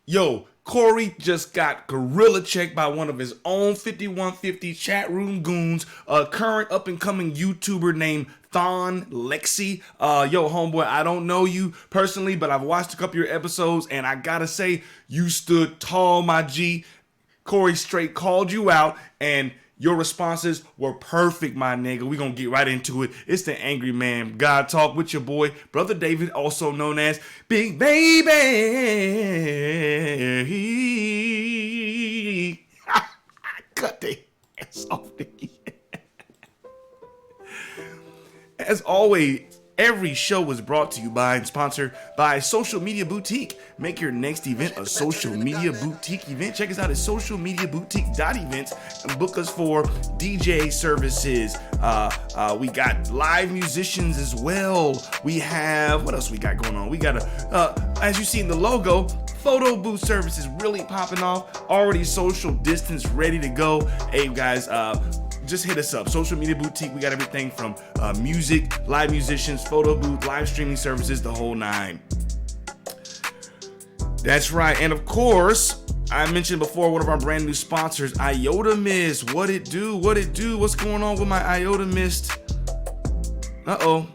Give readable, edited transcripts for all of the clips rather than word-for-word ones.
Yo, Corey just got gorilla checked by one of his own 5150 chat room goons, a current up-and-coming YouTuber named Thon Lexy. Yo, homeboy, I don't know you personally, but I've watched a couple of your episodes, and I gotta say, you stood tall, my G. Corey straight called you out, and your responses were perfect, my nigga. We gonna get right into it. It's the Angry Man God Talk with your boy, Brother David, also known as Big Baby. Cut the ass off the As always, every show is brought to you by and sponsored by Social Media Boutique. Make your next event a Social Media Boutique event. Check us out at socialmediaboutique.events and book us for DJ services. We got live musicians as well. We have, what else we got going on? We got as you see in the logo, photo booth services really popping off. Already social distance ready to go. Hey guys, just hit us up. Social Media Boutique. We got everything from music, live musicians, photo booth, live streaming services, the whole nine. That's right. And of course, I mentioned before one of our brand new sponsors, Iota Mist. What it do? What it do? What's going on with my Iota Mist? Uh-oh.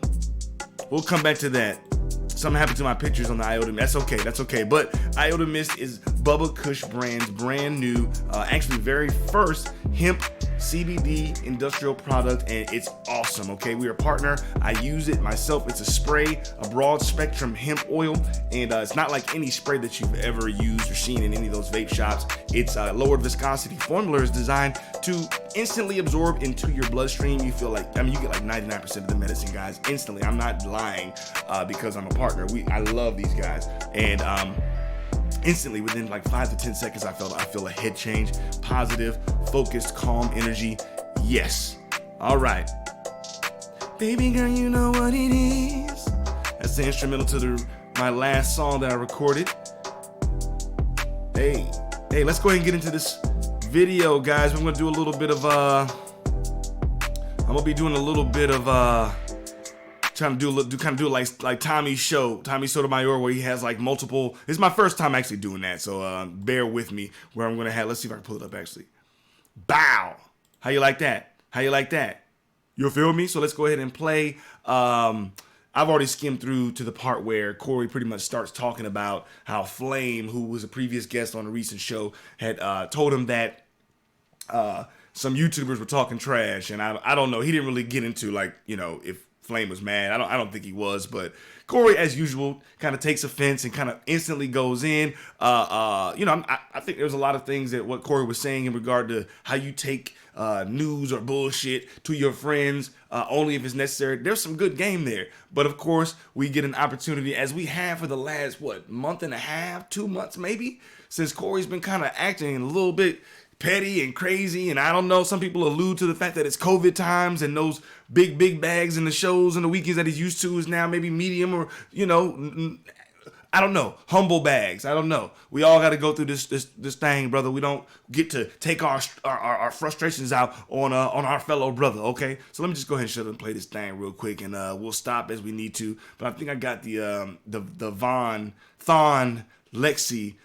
We'll come back to that. Something happened to my pictures on the Iota Mist. That's okay. But Iota Mist is Bubba Kush brand's brand new, actually very first hemp CBD industrial product, and it's awesome. Okay, we are a partner. I use it myself. It's a spray, a broad spectrum hemp oil, and it's not like any spray that you've ever used or seen in any of those vape shops. It's a lowered viscosity formula is designed to instantly absorb into your bloodstream. You feel like, you get like 99% of the medicine, guys, instantly. I'm not lying because I'm a partner. I love these guys, and instantly, within like 5 to 10 seconds, I feel a head change, positive, focused, calm energy. Yes. All right. Baby girl, you know what it is. That's the instrumental to my last song that I recorded. Hey, let's go ahead and get into this video, guys. I'm gonna do a little bit of trying to do like Tommy Sotomayor, where he has like multiple. It's my first time actually doing that, so bear with me. Where I'm gonna have, let's see if I can pull it up actually. Bow. How you like that? You feel me? So let's go ahead and play. I've already skimmed through to the part where Corey pretty much starts talking about how Flame, who was a previous guest on a recent show, had told him that some YouTubers were talking trash, and I don't know. He didn't really get into if Flame was mad. I don't think he was, but Corey, as usual, kind of takes offense and kind of instantly goes in. I think there's a lot of things that what Corey was saying in regard to how you take news or bullshit to your friends only if it's necessary. There's some good game there, but of course we get an opportunity, as we have for the last month and a half, 2 months maybe, since Corey's been kind of acting a little bit petty and crazy, and I don't know, some people allude to the fact that it's COVID times and those big bags and the shows and the weekends that he's used to is now maybe medium or I don't know, humble bags. I don't know. We all got to go through this thing, brother. We don't get to take our frustrations out on our fellow brother. Okay, so let me just go ahead and shut up and play this thing real quick, and we'll stop as we need to. But I think I got the Thon Lexy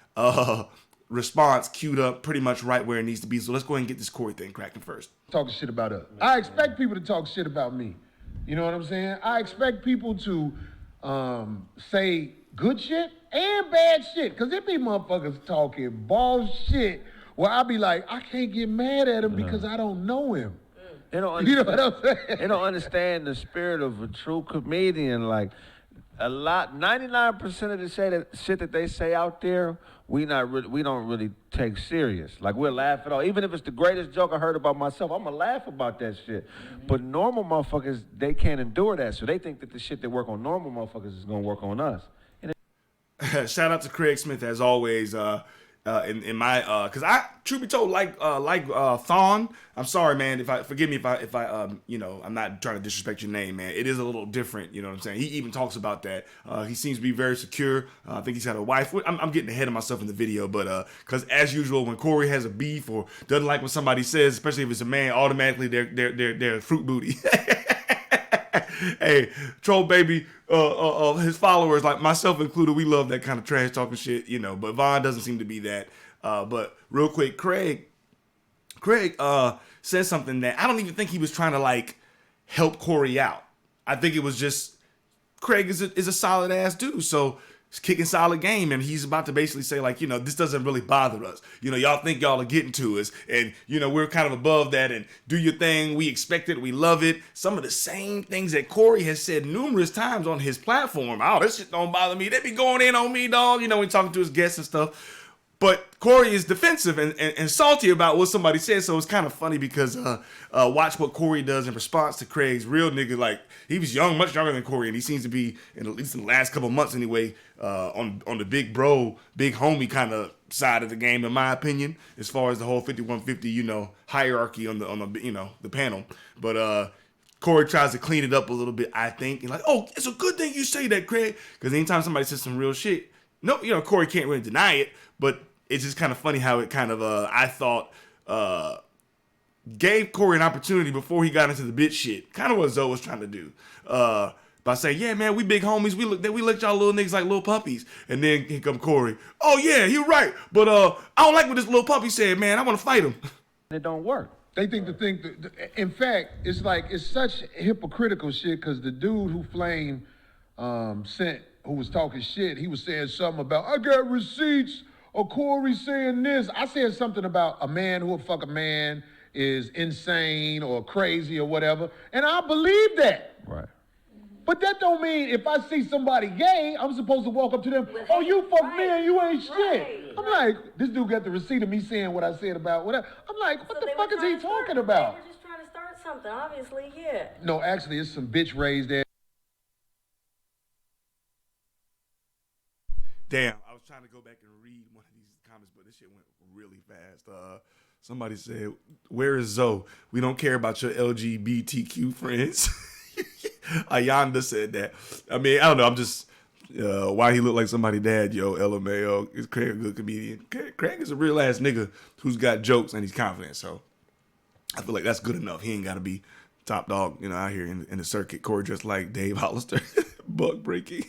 response queued up pretty much right where it needs to be. So let's go ahead and get this Corey thing cracking first. Talking shit about us. I expect people to talk shit about me. You know what I'm saying? I expect people to say good shit and bad shit. Because there be motherfuckers talking bullshit where I be like, I can't get mad at him because I don't know him. They don't You know what I'm saying? They don't understand the spirit of a true comedian. Like, 99% of the shit that they say out there, we don't really take serious. Like, we'll laugh at all. Even if it's the greatest joke I heard about myself, I'm gonna laugh about that shit. Mm-hmm. But normal motherfuckers, they can't endure that. So they think that the shit that work on normal motherfuckers is gonna work on us. Shout out to Craig Smith as always. In my because I truth be told like Thon, I'm sorry man, forgive me if I I'm not trying to disrespect your name, man. It is a little different, you know what I'm saying. He even talks about that. He seems to be very secure. I think he's had a wife. I'm getting ahead of myself in the video, but because as usual, when Corey has a beef or doesn't like what somebody says, especially if it's a man, automatically they're fruit booty. Hey, Troll Baby, his followers, like myself included, we love that kind of trash talking shit, you know. But Von doesn't seem to be that. But real quick, Craig said something that I don't even think he was trying to like help Corey out. I think it was just Craig is a solid ass dude, so he's kicking solid game, and he's about to basically say like, you know, this doesn't really bother us. You know, y'all think y'all are getting to us, and you know we're kind of above that. And do your thing. We expect it. We love it. Some of the same things that Corey has said numerous times on his platform. Oh, this shit don't bother me. They be going in on me, dog. You know, when talking to his guests and stuff. But Corey is defensive and salty about what somebody said, so it's kind of funny because watch what Corey does in response to Craig's real nigga. Like, he was young, much younger than Corey, and he seems to be, at least in the last couple months anyway, on the big bro, big homie kind of side of the game, in my opinion, as far as the whole 5150, you know, hierarchy on the you know, the panel. But Corey tries to clean it up a little bit, I think, and like, oh, it's a good thing you say that, Craig, because anytime somebody says some real shit, no, you know, Corey can't really deny it, but it's just kind of funny how it kind of, I thought, gave Corey an opportunity before he got into the bitch shit. Kind of what Zoe was trying to do. By saying, yeah, man, we big homies. We look y'all little niggas like little puppies. And then here come Corey. Oh, yeah, you're right. But I don't like what this little puppy said, man. I want to fight him. It don't work. They think in fact, it's like, it's such hypocritical shit because the dude who Flame sent, who was talking shit, he was saying something about, I got receipts, or Corey saying this. I said something about a man who will fuck a man is insane or crazy or whatever, and I believe that. Right. But that don't mean if I see somebody gay, I'm supposed to walk up to them, oh, you fuck me and you ain't shit. I'm like, this dude got the receipt of me saying what I said about whatever. I'm like, what the fuck is he talking about? They were just trying to start something, obviously, yeah. No, actually, it's some bitch raised there. Damn, I was trying to go back and read one of these comments, but this shit went really fast. Somebody said, where is Zoe? We don't care about your LGBTQ friends. Ayanda said that. I mean, I don't know. I'm just, why he look like somebody's dad, yo, LMAO. Is Craig a good comedian? Craig is a real ass nigga who's got jokes and he's confident. So I feel like that's good enough. He ain't got to be top dog, you know, out here in the circuit. Corey just like Dave Hollister. Bug breaking.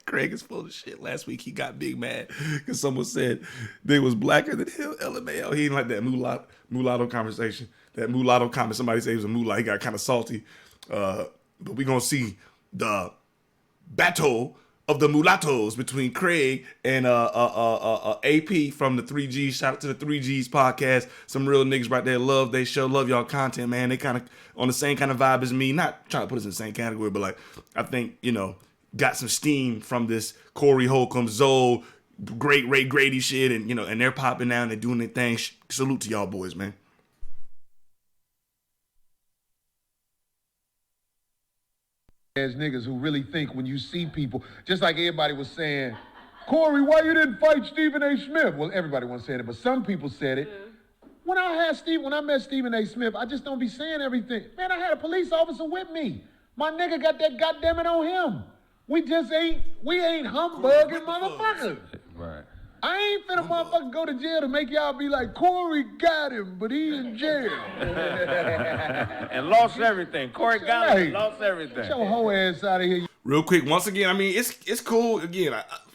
Craig is full of shit. Last week he got big mad because someone said they was blacker than him. LMAO. He didn't like that mulatto conversation. That mulatto comment. Somebody said he was a mulatto. He got kind of salty. But we gonna see the battle of the mulattoes between Craig and AP from the 3Gs. Shout out to the 3Gs podcast. Some real niggas right there. Love they show. Love y'all content, man. They kind of on the same kind of vibe as me. Not trying to put us in the same category, but like I think, you know, got some steam from this Corey Holcomb, Zoe, great Ray Grady shit, and you know, and they're popping now and they're doing their thing. Salute to y'all boys, man. As niggas who really think when you see people, just like everybody was saying, Corey, why you didn't fight Stephen A. Smith? Well, everybody wasn't saying it, but some people said it. When I met Stephen A. Smith, I just don't be saying everything. Man, I had a police officer with me. My nigga got that goddamn it on him. We ain't humbugging motherfuckers. Right. I ain't finna motherfucking go to jail to make y'all be like, Corey got him, but he in jail. And lost everything. Corey got him and lost everything. Get your whole ass out of here. Real quick, once again, I mean, it's cool. Again,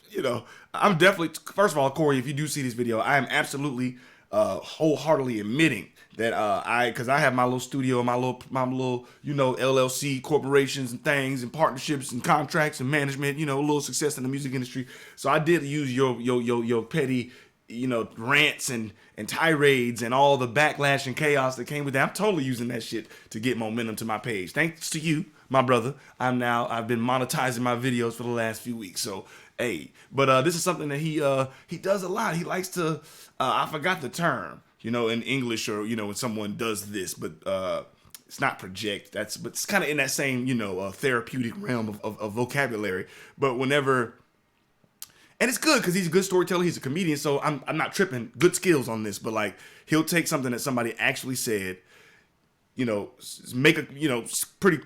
you know, I'm definitely, first of all, Corey, if you do see this video, I am absolutely wholeheartedly admitting that because I have my little studio, my little, you know, LLC corporations and things and partnerships and contracts and management, you know, a little success in the music industry. So I did use your petty, you know, rants and tirades and all the backlash and chaos that came with that. I'm totally using that shit to get momentum to my page. Thanks to you, my brother. I've been monetizing my videos for the last few weeks. So hey, but this is something that he does a lot. He likes to I forgot the term, you know, in English, or you know, when someone does this, but it's not project. But it's kind of in that same, you know, therapeutic realm of vocabulary. But whenever, and it's good because he's a good storyteller. He's a comedian, so I'm not tripping. Good skills on this, but like he'll take something that somebody actually said, you know, make a, you know, pretty,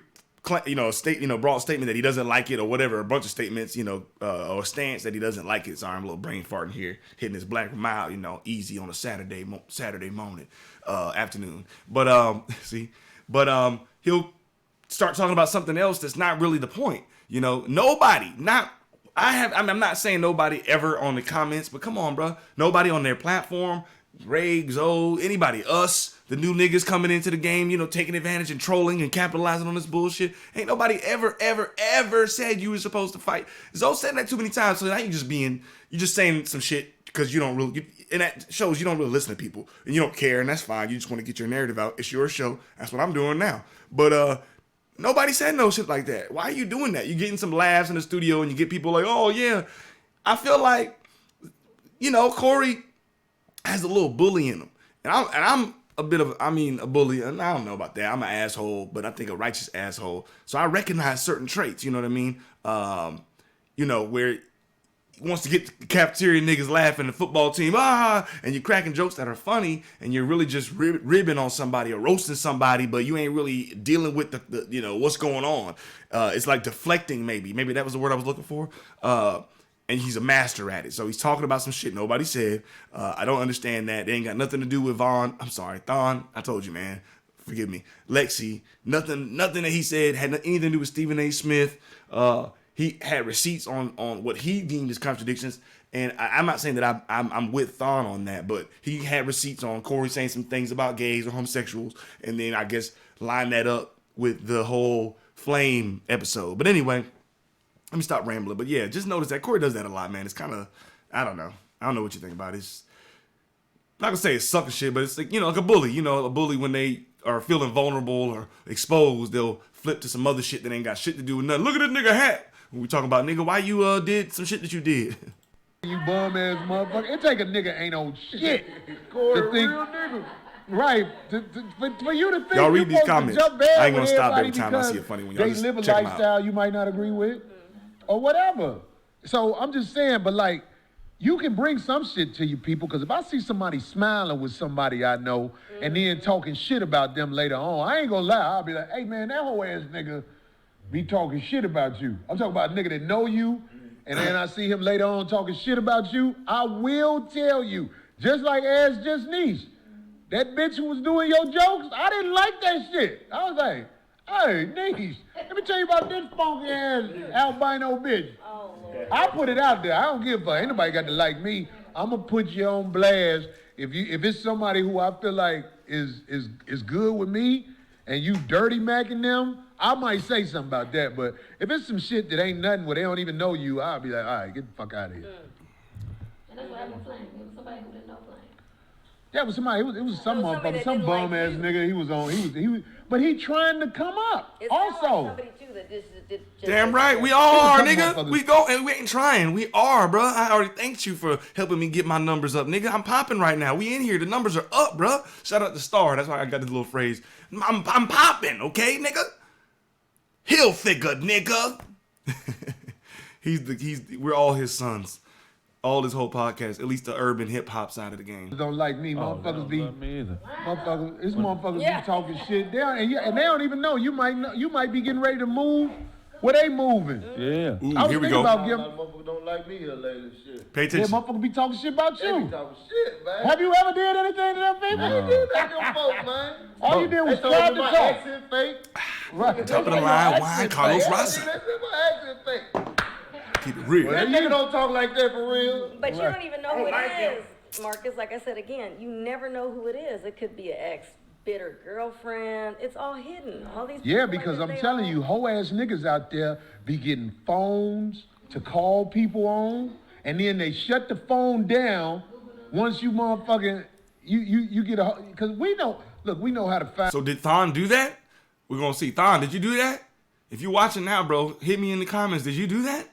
you know, broad statement that he doesn't like it or whatever, a bunch of statements, you know, or a stance that he doesn't like it. Sorry, I'm a little brain farting here, hitting his black mile, you know, easy on a Saturday morning, afternoon. But he'll start talking about something else that's not really the point. You know, nobody, I'm not saying nobody ever on the comments, but come on, bro. Nobody on their platform, Ray, Zoe, anybody, us, the new niggas coming into the game, you know, taking advantage and trolling and capitalizing on this bullshit. Ain't nobody ever said you were supposed to fight. Zoe said that too many times, so now you're just saying some shit because you don't really, and that shows you don't really listen to people and you don't care, and that's fine. You just want to get your narrative out. It's your show. That's what I'm doing now. But nobody said no shit like that. Why are you doing that? You're getting some laughs in the studio and you get people like, oh yeah. I feel like, you know, Corey has a little bully in him. And I'm a bully. And I don't know about that. I'm an asshole, but I think a righteous asshole. So I recognize certain traits, you know what I mean? You know, where he wants to get the cafeteria niggas laughing, the football team, and you're cracking jokes that are funny, and you're really just ribbing on somebody or roasting somebody, but you ain't really dealing with the you know, what's going on. It's like deflecting, maybe that was the word I was looking for. And he's a master at it. So he's talking about some shit nobody said. I don't understand that. They ain't got nothing to do with Thon. I told you, man. Forgive me. Lexy. Nothing that he said had anything to do with Stephen A. Smith. He had receipts on what he deemed as contradictions. And I'm not saying that I'm with Thon on that, but he had receipts on Corey saying some things about gays or homosexuals. And then I guess line that up with the whole Flame episode. But anyway, let me stop rambling. But yeah, just notice that Corey does that a lot, man. It's kind of, I don't know what you think about it. It's not gonna say it's sucker shit, but it's like, you know, like a bully. You know, a bully, when they are feeling vulnerable or exposed, they'll flip to some other shit that ain't got shit to do with nothing. Look at this nigga hat. When we talking about, nigga, why you did some shit that you did. You bum ass motherfucker. It take a nigga ain't on shit. Corey, to think, real nigga. Right. For you to think y'all read these supposed comments. to jump bad I ain't gonna with stop every everybody time I because see it funny when y'all they just live a check 'em out. lifestyle you might not agree with or whatever. So I'm just saying, but like, you can bring some shit to you people, because if I see somebody smiling with somebody I know and then talking shit about them later on, I ain't gonna lie. I'll be like, hey man, that whole ass nigga be talking shit about you. I'm talking about a nigga that know you, and then I see him later on talking shit about you. I will tell you, just like Ass Just Niece, that bitch who was doing your jokes, I didn't like that shit. I was like, hey, Niece, let me tell you about this funky ass albino bitch. Oh, Lord. I put it out there. I don't give a fuck. Ain't nobody got to like me. I'm gonna put you on blast. If it's somebody who I feel like is good with me, and you dirty macking them, I might say something about that. But if it's some shit that ain't nothing where they don't even know you, I'll be like, all right, get the fuck out of here. And that's what happened to Flame. It was somebody who didn't know Flame. Yeah, it was somebody. It was some somebody motherfucker, that some didn't like bum ass you. nigga. He was, but he trying to come up. It sounds like Also, somebody too that just Damn right, we all are, Some nigga. motherfuckers- We go and we ain't trying. We are, bro. I already thanked you for helping me get my numbers up, nigga. I'm popping right now. We in here. The numbers are up, bro. Shout out to Star. That's why I got this little phrase. I'm popping, okay, nigga. Hill figure, nigga. We're all his sons. All this whole podcast, at least the urban hip hop side of the game. don't like me. Oh, Motherfuckers they don't be. love me either. Motherfuckers Yeah. be talking shit. And they don't even know. You might be getting ready to move. Where they moving? Yeah. Ooh, I was here we thinking go. about A getting. lot of motherfuckers don't like me here lately, shit. Pay Yeah, attention. motherfuckers be talking shit about They you. be talking shit, man. Have you ever did anything to them people? I ain't did that to them folk, man. All you did They was told try me to my talk. accent fake. Right. Top of the line, wine, Carlos They Rossi. said my accent fake. Keep it real. That nigga don't talk like that for real. But you don't even know who like it is, Marcus. Like I said again, you never know who it is. It could be an ex-bitter girlfriend. It's all hidden. All these Yeah, people, because like, I'm they telling all- you, hoe ass niggas out there be getting phones to call people on, and then they shut the phone down once you motherfucking you get a, because we know how to find. So did Thon do that? We're gonna see. Thon, did you do that? If you're watching now, bro, hit me in the comments. Did you do that?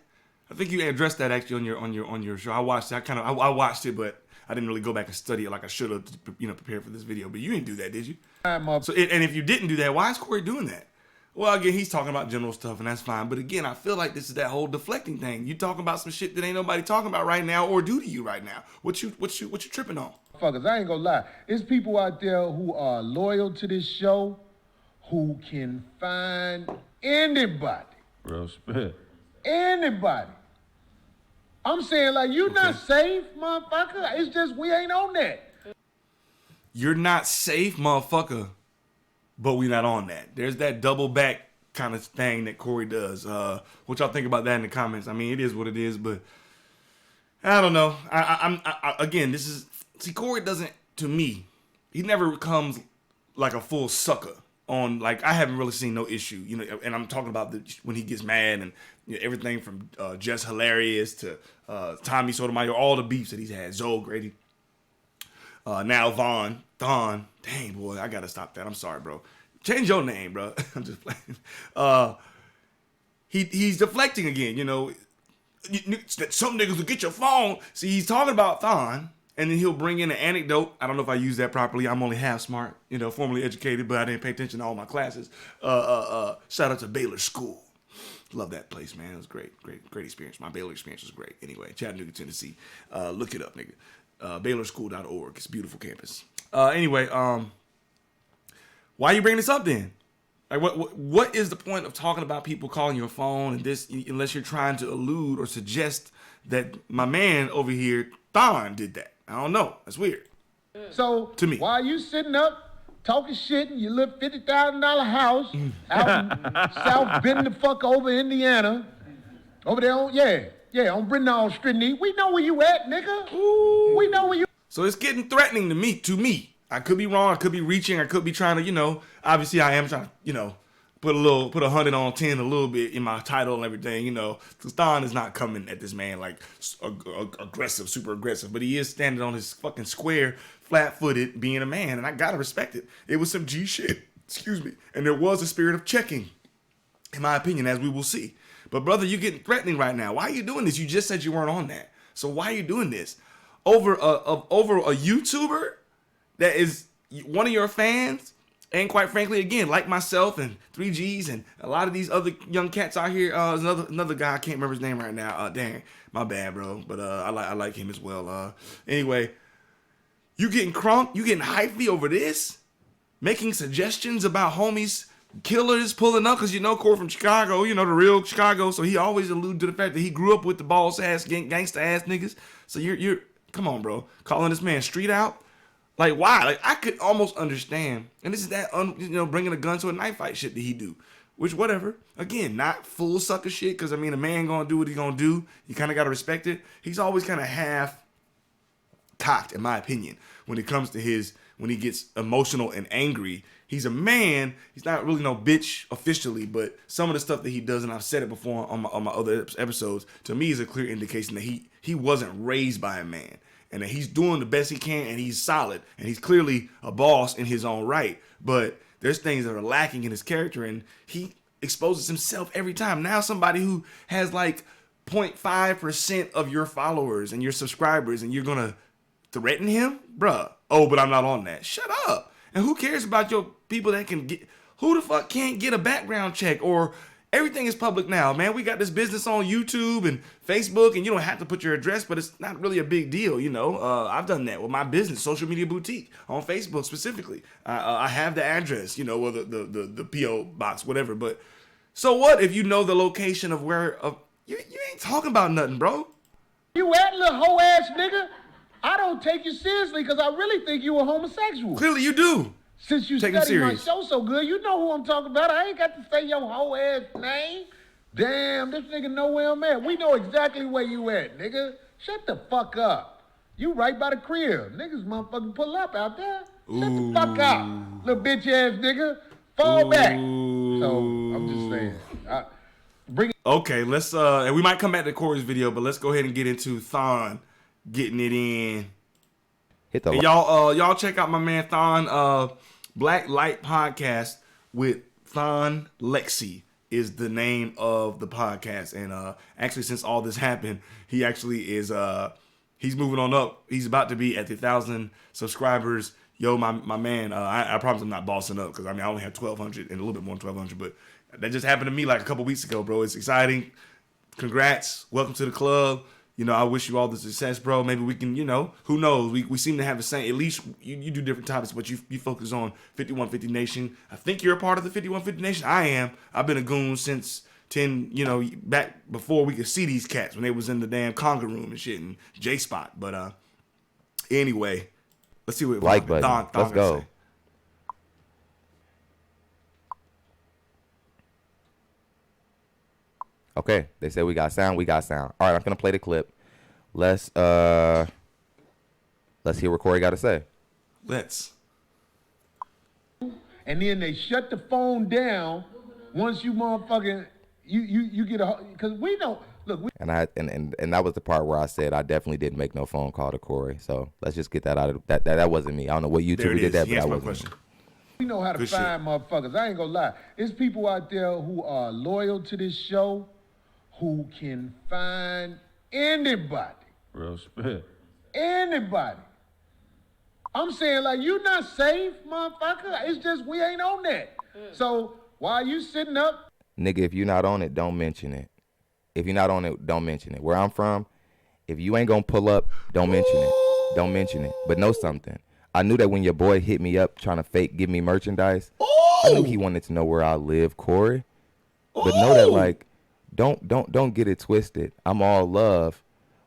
I think you addressed that actually on your show. I watched it. I watched it, but I didn't really go back and study it like I should have, prepared for this video. But you didn't do that, did you? So and if you didn't do that, why is Corey doing that? Well, again, he's talking about general stuff, and that's fine. But again, I feel like this is that whole deflecting thing. You talking about some shit that ain't nobody talking about right now or do to you right now. What you tripping on? Motherfuckers, I ain't gonna lie. There's people out there who are loyal to this show, who can find anybody. Real spit. Anybody. I'm saying, like, you not safe, motherfucker. It's just we ain't on that. You're not safe, motherfucker. But we not on that. There's that double back kind of thing that Corey does. What y'all think about that in the comments? I mean, it is what it is, but I don't know. Again, Corey doesn't, to me, he never comes like a full sucker on, like, I haven't really seen no issue, you know, and I'm talking about when he gets mad and, you know, everything from Just Hilarious to Tommy Sotomayor, all the beefs that he's had, Zoe Grady, now Thon. Dang, boy, I gotta stop that. I'm sorry, bro. Change your name, bro. I'm just playing. He's deflecting again, you know. Some niggas will get your phone. See, he's talking about Thon, and then he'll bring in an anecdote. I don't know if I used that properly. I'm only half smart, you know, formally educated, but I didn't pay attention to all my classes. Shout out to Baylor School. Love that place, man. It was great experience. My Baylor experience was great. Anyway, Chattanooga, Tennessee. Look it up, nigga. BaylorSchool.org. It's a beautiful campus. Anyway, why you bringing this up then? Like, what is the point of talking about people calling your phone and this, unless you're trying to allude or suggest that my man over here, Thon, did that? I don't know. That's weird. So To me. while you sitting up talking shit in your little $50,000 house out in South Bend the fuck over Indiana, over there on on Brindle Street, we know where you at, nigga. Ooh. We know where you. So it's getting threatening to me. I could be wrong. I could be reaching. I could be trying to, you know, obviously I am trying to, you know, put 100 on 10 a little bit in my title and everything, you know. Thon is not coming at this man like aggressive, super aggressive, but he is standing on his fucking square, flat-footed, being a man, and I gotta respect it. It was some G shit, excuse me, and there was a spirit of checking, in my opinion, as we will see. But brother, you're getting threatening right now. Why are you doing this? You just said you weren't on that. So why are you doing this? Over a YouTuber that is one of your fans, and quite frankly, again, like myself and 3Gs and a lot of these other young cats out here, another guy, I can't remember his name right now. Dang, my bad, bro. But I like him as well. Anyway, you getting crunk, you getting hypey over this, making suggestions about homies, killers pulling up, because you know Corey from Chicago, you know, the real Chicago, so he always alluded to the fact that he grew up with the boss ass, gangsta ass niggas. So you're come on, bro, calling this man street out. Like, why? Like, I could almost understand. And this is that, you know, bringing a gun to a knife fight shit that he do. Which, whatever. Again, not full sucker shit, because, I mean, a man gonna do what he gonna do. You kind of got to respect it. He's always kind of half cocked, in my opinion, when it comes to when he gets emotional and angry. He's a man. He's not really no bitch officially, but some of the stuff that he does, and I've said it before on my other episodes, to me is a clear indication that he wasn't raised by a man. And that he's doing the best he can, and he's solid, and he's clearly a boss in his own right. But there's things that are lacking in his character, and he exposes himself every time. Now somebody who has like 0.5% of your followers and your subscribers, and you're gonna threaten him? Bruh. Oh, but I'm not on that. Shut up. And who cares about your people that can get, who the fuck can't get a background check? Or everything is public now, man. We got this business on YouTube and Facebook, and you don't have to put your address, but it's not really a big deal, you know. I've done that with my business, SocialMediaBoutique, on Facebook specifically. I have the address, you know, or the P.O. box, whatever. But so what if you know the location of where, you ain't talking about nothing, bro. You at, little hoe ass nigga? I don't take you seriously because I really think you a homosexual. Clearly you do. Since you Take him study my serious. show so good, you know who I'm talking about. I ain't got to say your whole ass name. Damn, this nigga know where I'm at. We know exactly where you at, nigga. Shut the fuck up. You right by the crib. Niggas motherfucking pull up out there. Shut the fuck up, little bitch ass nigga. Fall back. So, I'm just saying. Bring it. Okay, let's and we might come back to Corey's video, but let's go ahead and get into Thon getting it in. Hit the And y'all check out my man Thon, Black Light Podcast with Thon Lexy is the name of the podcast. And actually, since all this happened, he actually is he's moving on up. He's about to be at the 1,000 subscribers. Yo, my man, I promise I'm not bossing up, because I mean I only have 1,200 and a little bit more than 1,200, but that just happened to me like a couple weeks ago, bro. It's exciting. Congrats. Welcome to the club. You know, I wish you all the success, bro. Maybe we can, you know, who knows? We seem to have the same, at least you do different topics, but you focus on 5150 Nation. I think you're a part of the 5150 Nation. I am. I've been a goon since 10, you know, back before we could see these cats when they was in the damn conga room and shit and J-Spot. But anyway, let's see what like button. Let's go. Say. Okay, they said we got sound. We got sound. All right, I'm gonna play the clip. Let's hear what Corey got to say. Let's. And then they shut the phone down once you motherfucking you get a, because we don't look. And that was the part where I said I definitely didn't make no phone call to Corey. So let's just get that out of that. That wasn't me. I don't know what YouTuber did that, but that wasn't me. We know how to find motherfuckers. I ain't gonna lie. There's people out there who are loyal to this show, who can find anybody. Real spit. Anybody. I'm saying, like, you not safe, motherfucker. It's just we ain't on that. So while you sitting up, Nigga, if you're not on it, don't mention it. If you're not on it, don't mention it. Where I'm from, if you ain't gonna pull up, don't mention it. Don't mention it. But know something. I knew that when your boy hit me up trying to fake give me merchandise, I knew he wanted to know where I live, Corey. But know that, like, don't get it twisted. I'm all love,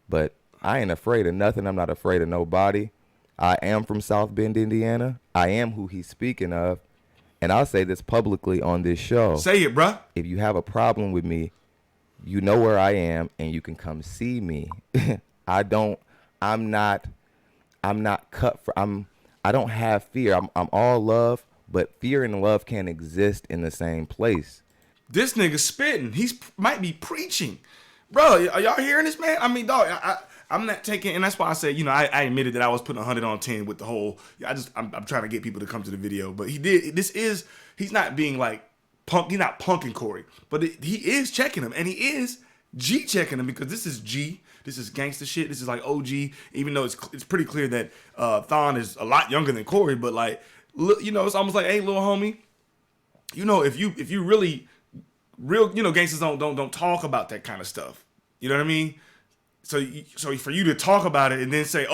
but I ain't afraid of nothing. I'm not afraid of nobody. I am from South Bend, Indiana. I am who he's speaking of. And I'll say this publicly on this show. Say it, bruh. If you have a problem with me, you know where I am and you can come see me. I don't have fear. I'm all love, but fear and love can't exist in the same place. This nigga spitting. He's might be preaching. Bro, are y'all hearing this, man? I mean, dog, I'm not taking, and that's why I said, I admitted that I was putting 100 on 10 with the whole, I'm trying to get people to come to the video, but he's not being like punk, he's not punking Corey, but he is checking him, and he is G checking him, because this is G, this is gangster shit, this is like OG, even though it's pretty clear that Thon is a lot younger than Corey, but like, it's almost like, hey, little homie, if you really real, gangsters don't talk about that kind of stuff, you know what I mean? So for you to talk about it and then say,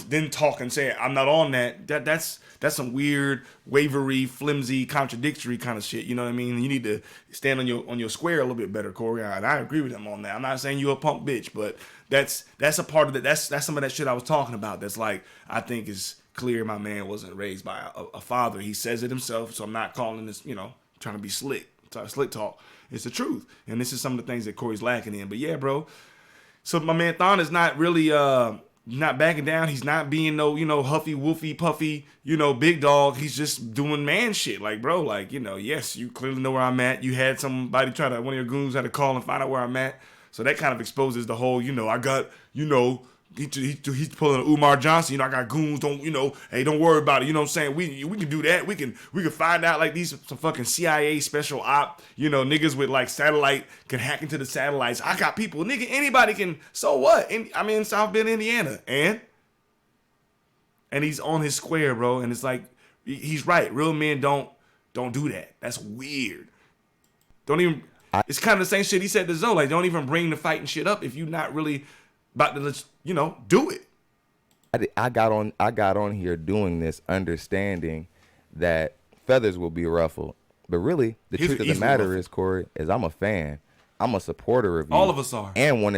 then talk and say I'm not on that's some weird, wavery, flimsy, contradictory kind of shit. You know what I mean? You need to stand on your square a little bit better, Corey. And I agree with him on that. I'm not saying you a punk bitch, but that's a part of it. That's some of that shit I was talking about. That's like, I think is clear. My man wasn't raised by a father. He says it himself. So I'm not calling this, trying to be slick talk. It's the truth, and this is some of the things that Corey's lacking in. But yeah, bro. So my man Thon is not really not backing down. He's not being no, huffy, woofy, puffy, big dog. He's just doing man shit. Like, bro, like, yes, you clearly know where I'm at. You had somebody one of your goons had to call and find out where I'm at. So that kind of exposes the whole, I got, he's pulling a Umar Johnson. I got goons. Hey, don't worry about it. You know what I'm saying? We can do that. We can find out like these some fucking CIA special op. Niggas with like satellite can hack into the satellites. I got people. Nigga, anybody can. So what? I'm in South Bend, Indiana, and he's on his square, bro. And it's like he's right. Real men don't do that. That's weird. Don't even. It's kind of the same shit he said to Zoe. Like, don't even bring the fighting shit up if you're not really about to, do it. I got on here doing this, understanding that feathers will be ruffled. But really, the truth of the matter is, Corey, is I'm a fan. I'm a supporter of you. All of us are. And I want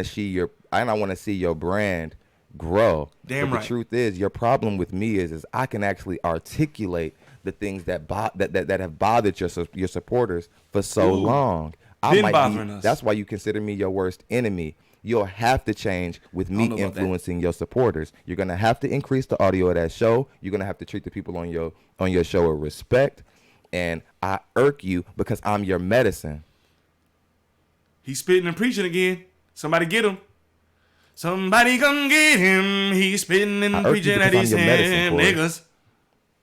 to see your brand grow. Damn but right. The truth is, your problem with me is I can actually articulate the things that have bothered your supporters for so long. That's why you consider me your worst enemy. You'll have to change with me influencing your supporters. You're gonna have to increase the audio of that show. You're gonna have to treat the people on your show with respect. And I irk you because I'm your medicine. He's spitting and preaching again. Somebody get him. Somebody come get him. He's spitting and preaching at these niggas.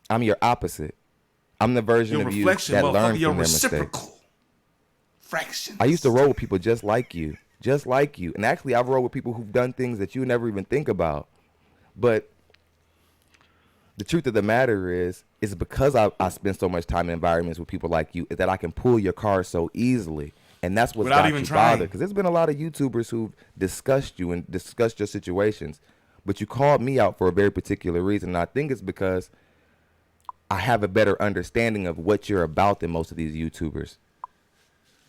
I'm your opposite. I'm the version of you that learned from their mistakes. Fractions. I used to roll with people just like you. And actually, I've rolled with people who've done things that you never even think about. But the truth of the matter is because I spend so much time in environments with people like you that I can pull your card so easily. And that's what's got you bothered. Because there's been a lot of YouTubers who've discussed you and discussed your situations. But you called me out for a very particular reason. And I think it's because I have a better understanding of what you're about than most of these YouTubers.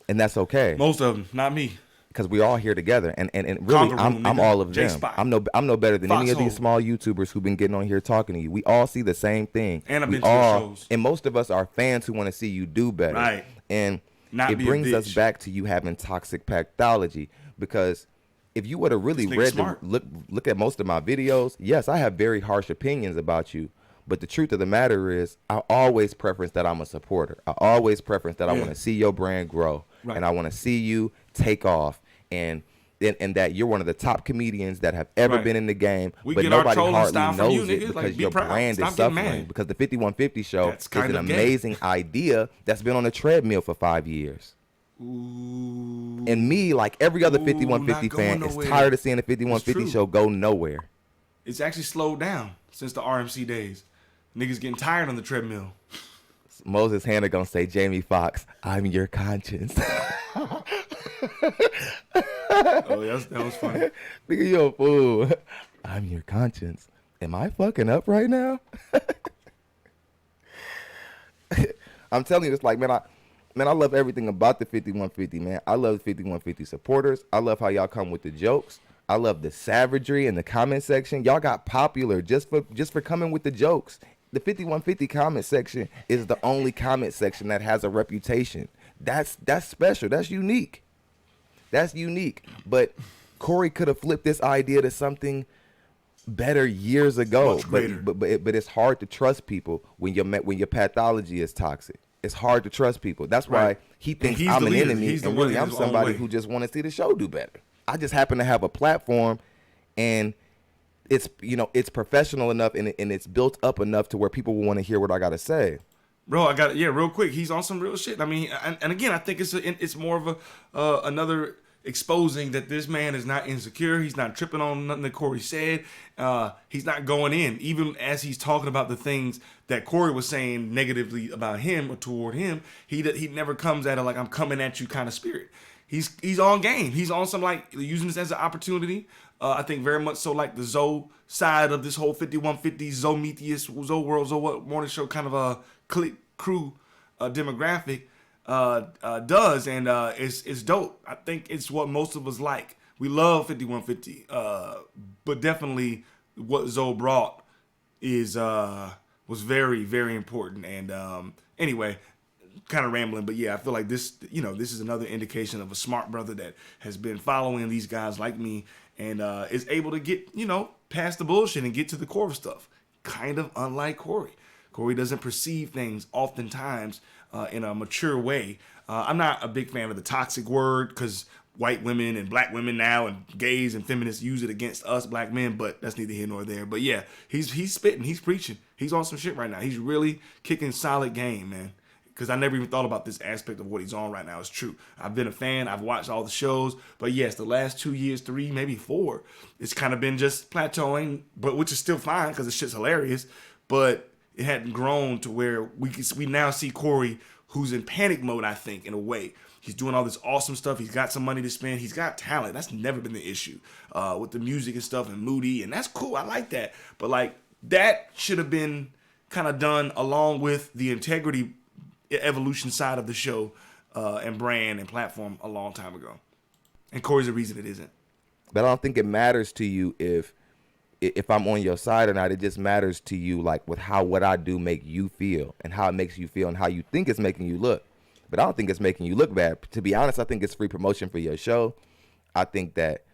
And that's okay. Most of them, not me. Because we're all here together, and really, I'm all of them. I'm no better than any of these small YouTubers who've been getting on here talking to you. We all see the same thing. And I've been to your shows. And most of us are fans who want to see you do better. Right. And Not it be a brings us bitch. back to you having toxic pathology, because if you would have really This nigga read smart. look at most of my videos, yes, I have very harsh opinions about you. But the truth of the matter is, I always preference that I'm a supporter. I always preference that I Yeah. want to see your brand grow, Right. and I want to see you take off, and that you're one of the top comedians that have ever Right. been in the game. We but get our nobody trolling hardly style from you, knows it nigga. Like, because be your proud. brand Stop is getting suffering. mad. Because the 5150 show That's is kind an of gay. amazing idea that's been on a treadmill for 5 years. Ooh. And me, like every other Ooh, 5150 not going fan, is nowhere. tired of seeing the It's 5150 true. show go nowhere. It's actually slowed down since the RMC days. Niggas getting tired on the treadmill. Moses Hannah gonna say, Jamie Foxx, I'm your conscience. Oh, that was funny. Nigga, you a fool. I'm your conscience. Am I fucking up right now? I'm telling you, it's like, man, I love everything about the 5150, man. I love the 5150 supporters. I love how y'all come with the jokes. I love the savagery in the comment section. Y'all got popular just for coming with the jokes. The 5150 comment section is the only comment section that has a reputation. That's special. That's unique. That's unique. But Corey could have flipped this idea to something better years ago. Much greater. But it's hard to trust people when your pathology is toxic. It's hard to trust people. That's why Right. he And thinks he's I'm the an leader. enemy, He's the and one really in I'm his own somebody way. who just want to see the show do better. I just happen to have a platform, and it's professional enough and it's built up enough to where people will want to hear what I got to say. Bro, I got it. Yeah, real quick. He's on some real shit. I mean, and again, I think it's more of another exposing that this man is not insecure. He's not tripping on nothing that Corey said. He's not going in, even as he's talking about the things that Corey was saying negatively about him or toward him. He never comes at it like I'm coming at you kind of spirit. He's on game. He's on some like using this as an opportunity. I think very much so like the Zoe side of this whole 5150 Zoe Metheus, Zoe World, Zoe What morning show kind of a click crew demographic does, and it's dope. I think it's what most of us like. We love 5150, but definitely what Zoe brought was very, very important. And anyway, kind of rambling, but yeah, I feel like this is another indication of a smart brother that has been following these guys like me and is able to get past the bullshit and get to the core of stuff. Kind of unlike Corey. Corey doesn't perceive things oftentimes in a mature way. I'm not a big fan of the toxic word because white women and black women now and gays and feminists use it against us black men, but that's neither here nor there. But yeah, he's spitting, he's preaching, he's on some shit right now. He's really kicking solid game, man. Because I never even thought about this aspect of what he's on right now. It's true. I've been a fan. I've watched all the shows. But yes, the last 2 years, 3, maybe 4, it's kind of been just plateauing, but which is still fine because the shit's hilarious. But it hadn't grown to where we now see Corey, who's in panic mode, I think, in a way. He's doing all this awesome stuff. He's got some money to spend. He's got talent. That's never been the issue with the music and stuff and Moody. And that's cool. I like that. But like that should have been kind of done along with the integrity evolution side of the show and brand and platform a long time ago. And Corey's the reason it isn't. But I don't think it matters to you if I'm on your side or not. It just matters to you like with how what I do make you feel and how it makes you feel and how you think it's making you look. But I don't think it's making you look bad. To be honest, I think it's free promotion for your show. I think that,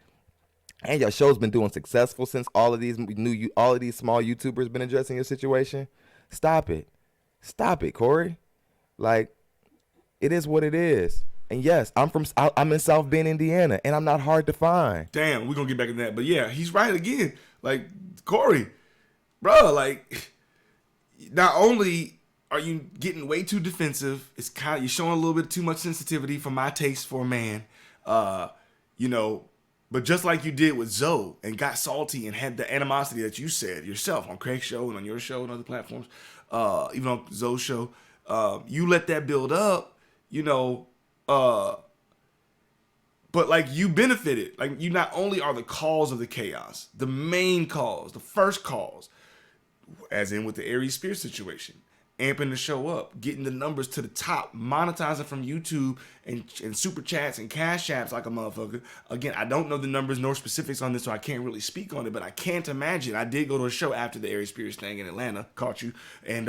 and your show's been doing successful since all of these small YouTubers been addressing your situation. Stop it, Corey. Like, it is what it is. And yes, I'm in South Bend, Indiana, and I'm not hard to find. Damn, we're gonna get back to that. But yeah, he's right again. Like, Corey, bro, like, not only are you getting way too defensive, you're showing a little bit too much sensitivity for my taste for a man. But just like you did with Zoe and got salty and had the animosity that you said yourself on Craig's show and on your show and other platforms, even on Zoe's show, you let that build up, but like you benefited. Like you not only are the cause of the chaos, the main cause, the first cause, as in with the Aries Spears situation, amping the show up, getting the numbers to the top, monetizing from YouTube and super chats and cash apps like a motherfucker. Again, I don't know the numbers nor specifics on this, so I can't really speak on it, but I can't imagine. I did go to a show after the Aries Spears thing in Atlanta, caught you, and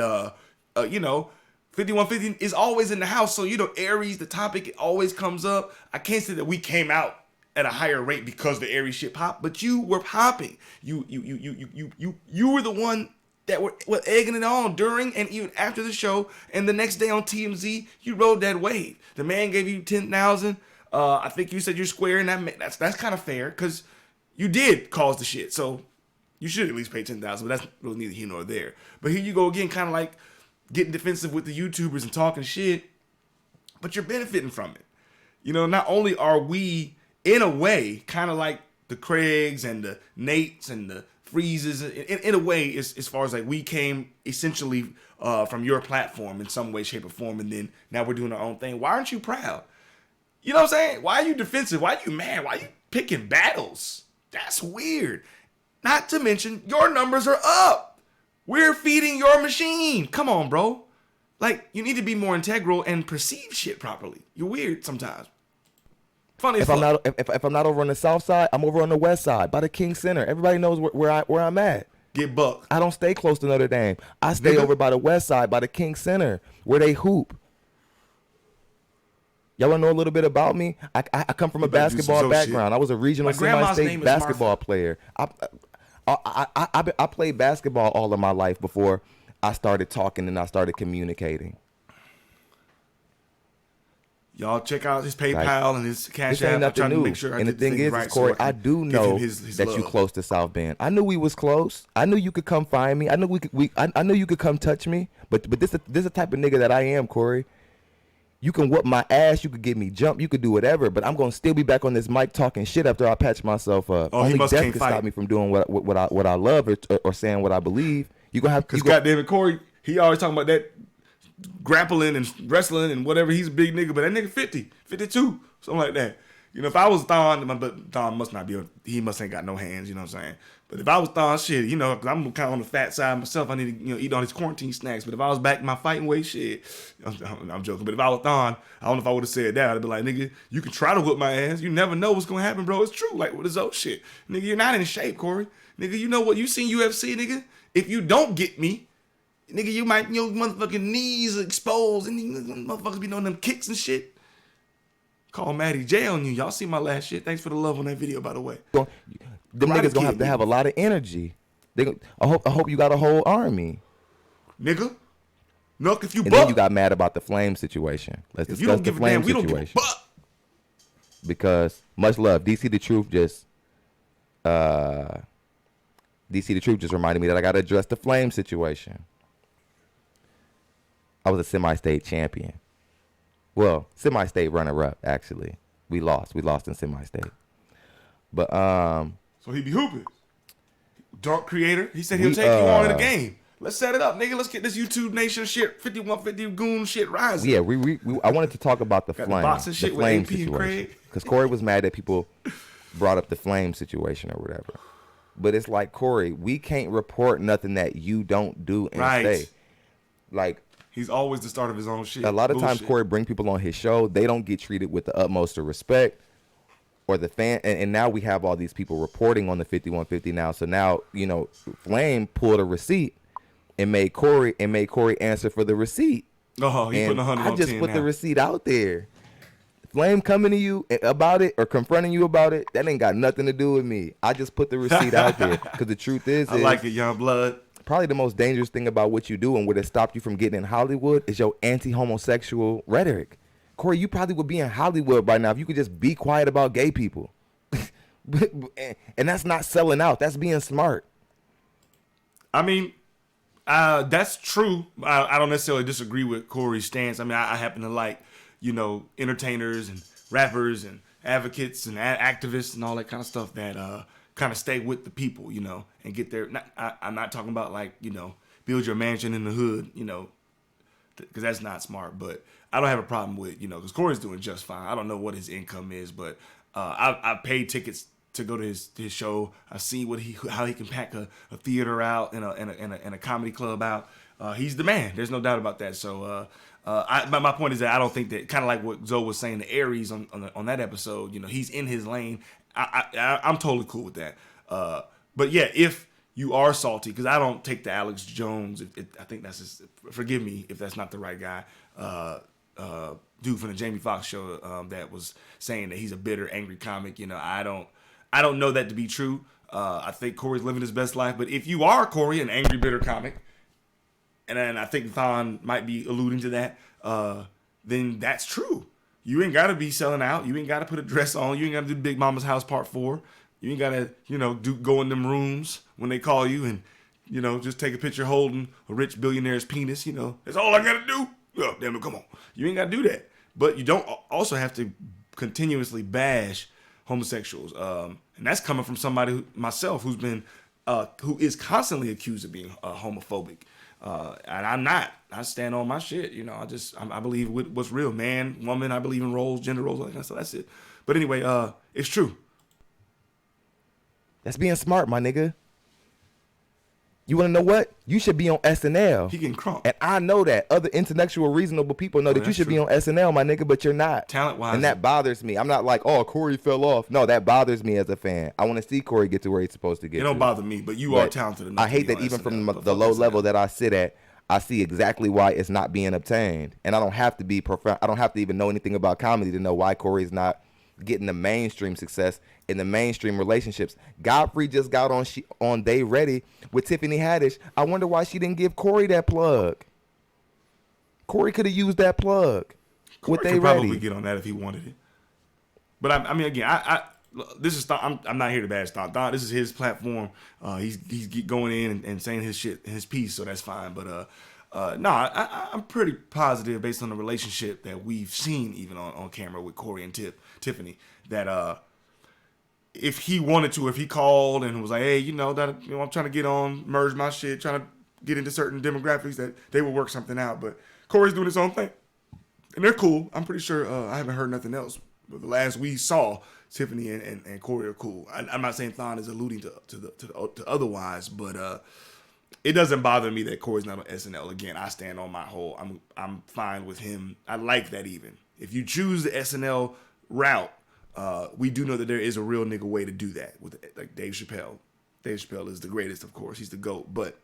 5150 is always in the house. So, Aries, the topic, it always comes up. I can't say that we came out at a higher rate because the Aries shit popped, but you were popping. You were the one that were egging it on during and even after the show. And the next day on TMZ, you rode that wave. The man gave you 10,000. I think you said you're squaring that. That's kind of fair because you did cause the shit. So you should at least pay 10,000. But that's really neither here nor there. But here you go again, kind of like getting defensive with the YouTubers and talking shit, but you're benefiting from it. Not only are we, in a way, kind of like the Craigs and the Nates and the Freezes, in a way, as far as like we came essentially from your platform in some way, shape, or form, and then now we're doing our own thing. Why aren't you proud? You know what I'm saying? Why are you defensive? Why are you mad? Why are you picking battles? That's weird. Not to mention, your numbers are up. We're feeding your machine. Come on, bro. Like, you need to be more integral and perceive shit properly. You're weird sometimes. Funny as fuck. If I'm not over on the south side, I'm over on the west side by the King Center. Everybody knows where I'm at. Get bucked. I don't stay close to Notre Dame. I stay over by the west side by the King Center where they hoop. Y'all want to know a little bit about me? I come from a basketball background. I was a regional semi-state basketball player. I played basketball all of my life before I started talking and I started communicating. Y'all check out his PayPal and his Cash App. I'm trying to make sure. And the thing is, Corey, I do know that you close to South Bend. I knew we was close. I knew you could come find me. I knew I knew you could come touch me. But this is the type of nigga that I am, Corey. You can whoop my ass. You could get me jump. You could do whatever. But I'm gonna still be back on this mic talking shit after I patch myself up. Oh, only death can fight. stop me from doing what I love or saying what I believe. You gonna have because goddamn it, Corey. He always talking about that grappling and wrestling and whatever. He's a big nigga, but that nigga 50, 52, something like that. If I was Thon, but Thon must not be. He must ain't got no hands. You know what I'm saying? But if I was Thon, shit, cause I'm kind of on the fat side myself. I need to, eat all these quarantine snacks. But if I was back in my fighting weight, shit, I'm joking. But if I was Thon, I don't know if I would have said that. I'd be like, nigga, you can try to whoop my ass. You never know what's gonna happen, bro. It's true. Like with his old shit, nigga, you're not in shape, Corey. Nigga, you know what? You seen UFC, nigga. If you don't get me, nigga, you might, motherfucking knees exposed and motherfuckers be doing them kicks and shit. Call Matty J on you. Y'all see my last shit. Thanks for the love on that video, by the way. Them niggas gonna have to have a lot of energy. I hope you got a whole army. Nigga. Look, if you then you got mad about the flame situation. Let's discuss the flame situation. We don't give a damn. Because much love. DC the Truth just reminded me that I gotta address the flame situation. I was a semi-state champion. Well, semi-state runner-up, actually. We lost in semi-state. But so he be hooping. Dark creator. He said he'll take you on in the game. Let's set it up, nigga. Let's get this YouTube Nation shit, 5150 Goon shit rising. Yeah, I wanted to talk about the flame. The shit flame with AP and Craig. Because Corey was mad that people brought up the flame situation or whatever. But it's like, Corey, we can't report nothing that you don't do and say. Like, he's always the start of his own shit. A lot of times Corey bring people on his show. They don't get treated with the utmost of respect or the fan. And now we have all these people reporting on the 5150 now. So now, Flame pulled a receipt and made Corey answer for the receipt. Oh, he put 100 on 10 I just put the receipt out there. Flame coming to you about it or confronting you about it, that ain't got nothing to do with me. I just put the receipt out there. Because the truth is, I like it, young blood. Probably the most dangerous thing about what you do and what has stopped you from getting in Hollywood is your anti-homosexual rhetoric. Corey, you probably would be in Hollywood right now if you could just be quiet about gay people. And that's not selling out. That's being smart. I mean, that's true. I don't necessarily disagree with Corey's stance. I mean, I happen to like, entertainers and rappers and advocates and activists and all that kind of stuff that kind of stay with the people, and get their. I'm not talking about like, build your mansion in the hood, because that's not smart. But I don't have a problem with, because Corey's doing just fine. I don't know what his income is, but I've paid tickets to go to his show. I've seen how he can pack a theater out and a comedy club out. He's the man. There's no doubt about that. So my point is that I don't think that, kind of like what Zoe was saying to Aries on that episode, he's in his lane. I'm totally cool with that. But yeah, if you are salty, because I don't take the Alex Jones. I think that's just, forgive me if that's not the right guy. Dude from the Jamie Foxx show that was saying that he's a bitter, angry comic. You know, I don't know that to be true. I think Corey's living his best life. But if you are, Corey, an angry, bitter comic, and I think Thon might be alluding to that, then that's true. You ain't got to be selling out. You ain't got to put a dress on. You ain't got to do Big Mama's House Part 4. You ain't got to, go in them rooms when they call you and, just take a picture holding a rich billionaire's penis. That's all I got to do. Oh, damn it, come on. You ain't got to do that. But you don't also have to continuously bash homosexuals. And that's coming from somebody, myself, who is constantly accused of being homophobic. And I'm not. I stand on my shit. I believe what's real. Man, woman, I believe in roles, gender roles, all that kind of stuff. That's it. But anyway, it's true. That's being smart, my nigga. You want to know what? You should be on SNL. He getting crunk. And I know that. Other intellectual, reasonable people know that you should be on SNL, my nigga, but you're not. Talent-wise. And that bothers me. I'm not like, oh, Corey fell off. No, that bothers me as a fan. I want to see Corey get to where he's supposed to get to. It don't bother me, but you are talented enough. I hate that even from the low level that I sit at, I see exactly why it's not being obtained. And I don't have to be profound. I don't have to even know anything about comedy to know why Corey's not getting the mainstream success in the mainstream relationships. Godfrey just got on They Ready with Tiffany Haddish. I wonder why she didn't give Corey that plug. Corey could have used that plug. Corey with They could Ready. Probably get on that if he wanted it. But I mean, again, this is I'm not here to bash Thon. This is his platform. He's going in and saying his shit, his piece, so that's fine. But I'm pretty positive based on the relationship that we've seen even on camera with Corey and Tiffany, that if he wanted to, if he called and was like, hey, I'm trying to get on, merge my shit, trying to get into certain demographics, that they would work something out. But Corey's doing his own thing, and they're cool. I'm pretty sure I haven't heard nothing else. But the last we saw, Tiffany and Corey are cool. I'm not saying Thon is alluding to otherwise, but it doesn't bother me that Corey's not on SNL. Again, I stand on my whole. I'm fine with him. I like that even. If you choose the SNL route, we do know that there is a real nigga way to do that with like Dave Chappelle. Dave Chappelle is the greatest, of course. He's the GOAT. But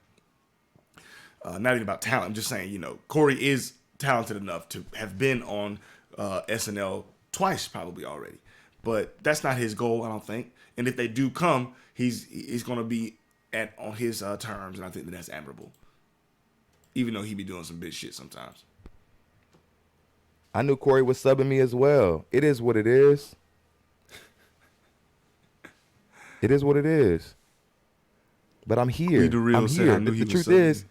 not even about talent. I'm just saying, Corey is talented enough to have been on SNL twice probably already. But that's not his goal, I don't think. And if they do come, he's going to be on his terms, and I think that's admirable. Even though he be doing some bitch shit sometimes. I knew Corey was subbing me as well. It is what it is. It is what it is. But I'm here. I'm here. The truth is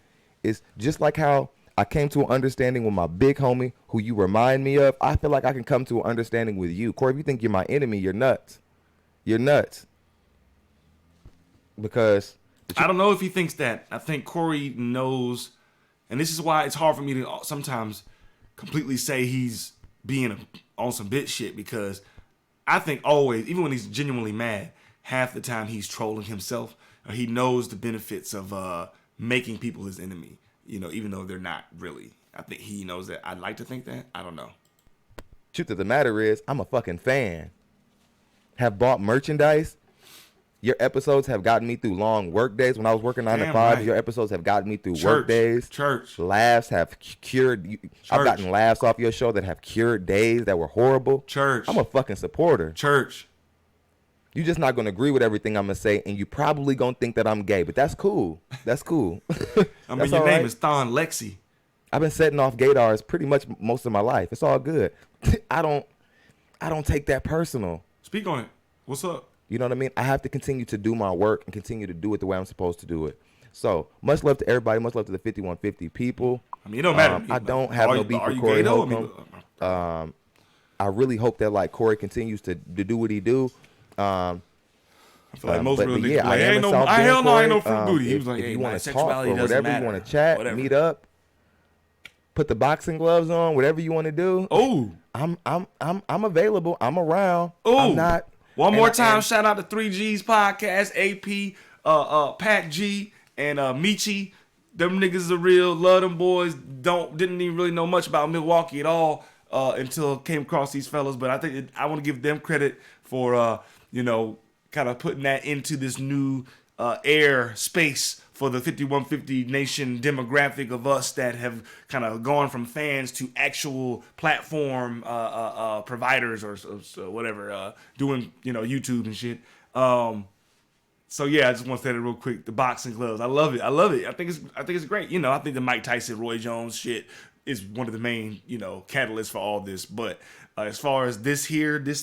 just like how I came to an understanding with my big homie, who you remind me of, I feel like I can come to an understanding with you. Corey, if you think you're my enemy, you're nuts. You're nuts. Because I don't know if he thinks that. I think Corey knows, and this is why it's hard for me to sometimes completely say he's being on some bitch shit, because I think always, even when he's genuinely mad, half the time he's trolling himself, or he knows the benefits of making people his enemy, even though they're not really. I think he knows that. I'd like to think that. I don't know. Truth of the matter is, I'm a fucking fan. Have bought merchandise. Your episodes have gotten me through long work days. When I was working 9 to 5, right. Your episodes have gotten me through work days. Laughs have cured. I've gotten laughs off your show that have cured days that were horrible. I'm a fucking supporter. You're just not going to agree with everything I'm going to say, and you probably going to think that I'm gay, but that's cool. That's cool. I mean, your name is Thon Lexy. I've been setting off gaydars pretty much most of my life. It's all good. I don't take that personal. Speak on it. What's up? You know what I mean? I have to continue to do my work and continue to do it the way I'm supposed to do it. So, much love to everybody. Much love to the 5150 people. I mean, it don't matter. I don't have no beef with Corey Holcomb. I really hope that like Corey continues to do what he do. I feel like most real niggas yeah, like, ain't no fruit booty. He was like, if hey, you want to talk sexuality or doesn't whatever, matter. you want to chat, meet up, put the boxing gloves on, whatever you want to do. Oh, I'm available. I'm around. Oh, I'm not. One more time, shout out to 3G's podcast, AP, Pat G, and Michi. Them niggas are real. Love them boys. Didn't even really know much about Milwaukee at all until came across these fellas. But I think I want to give them credit for kind of putting that into this new air space for the 5150 Nation demographic of us that have kind of gone from fans to actual platform providers or whatever, doing YouTube and shit. So yeah, I just want to say that real quick. The boxing gloves, I love it. I think it's great. I think the Mike Tyson, Roy Jones shit is one of the main catalysts for all this. But as far as this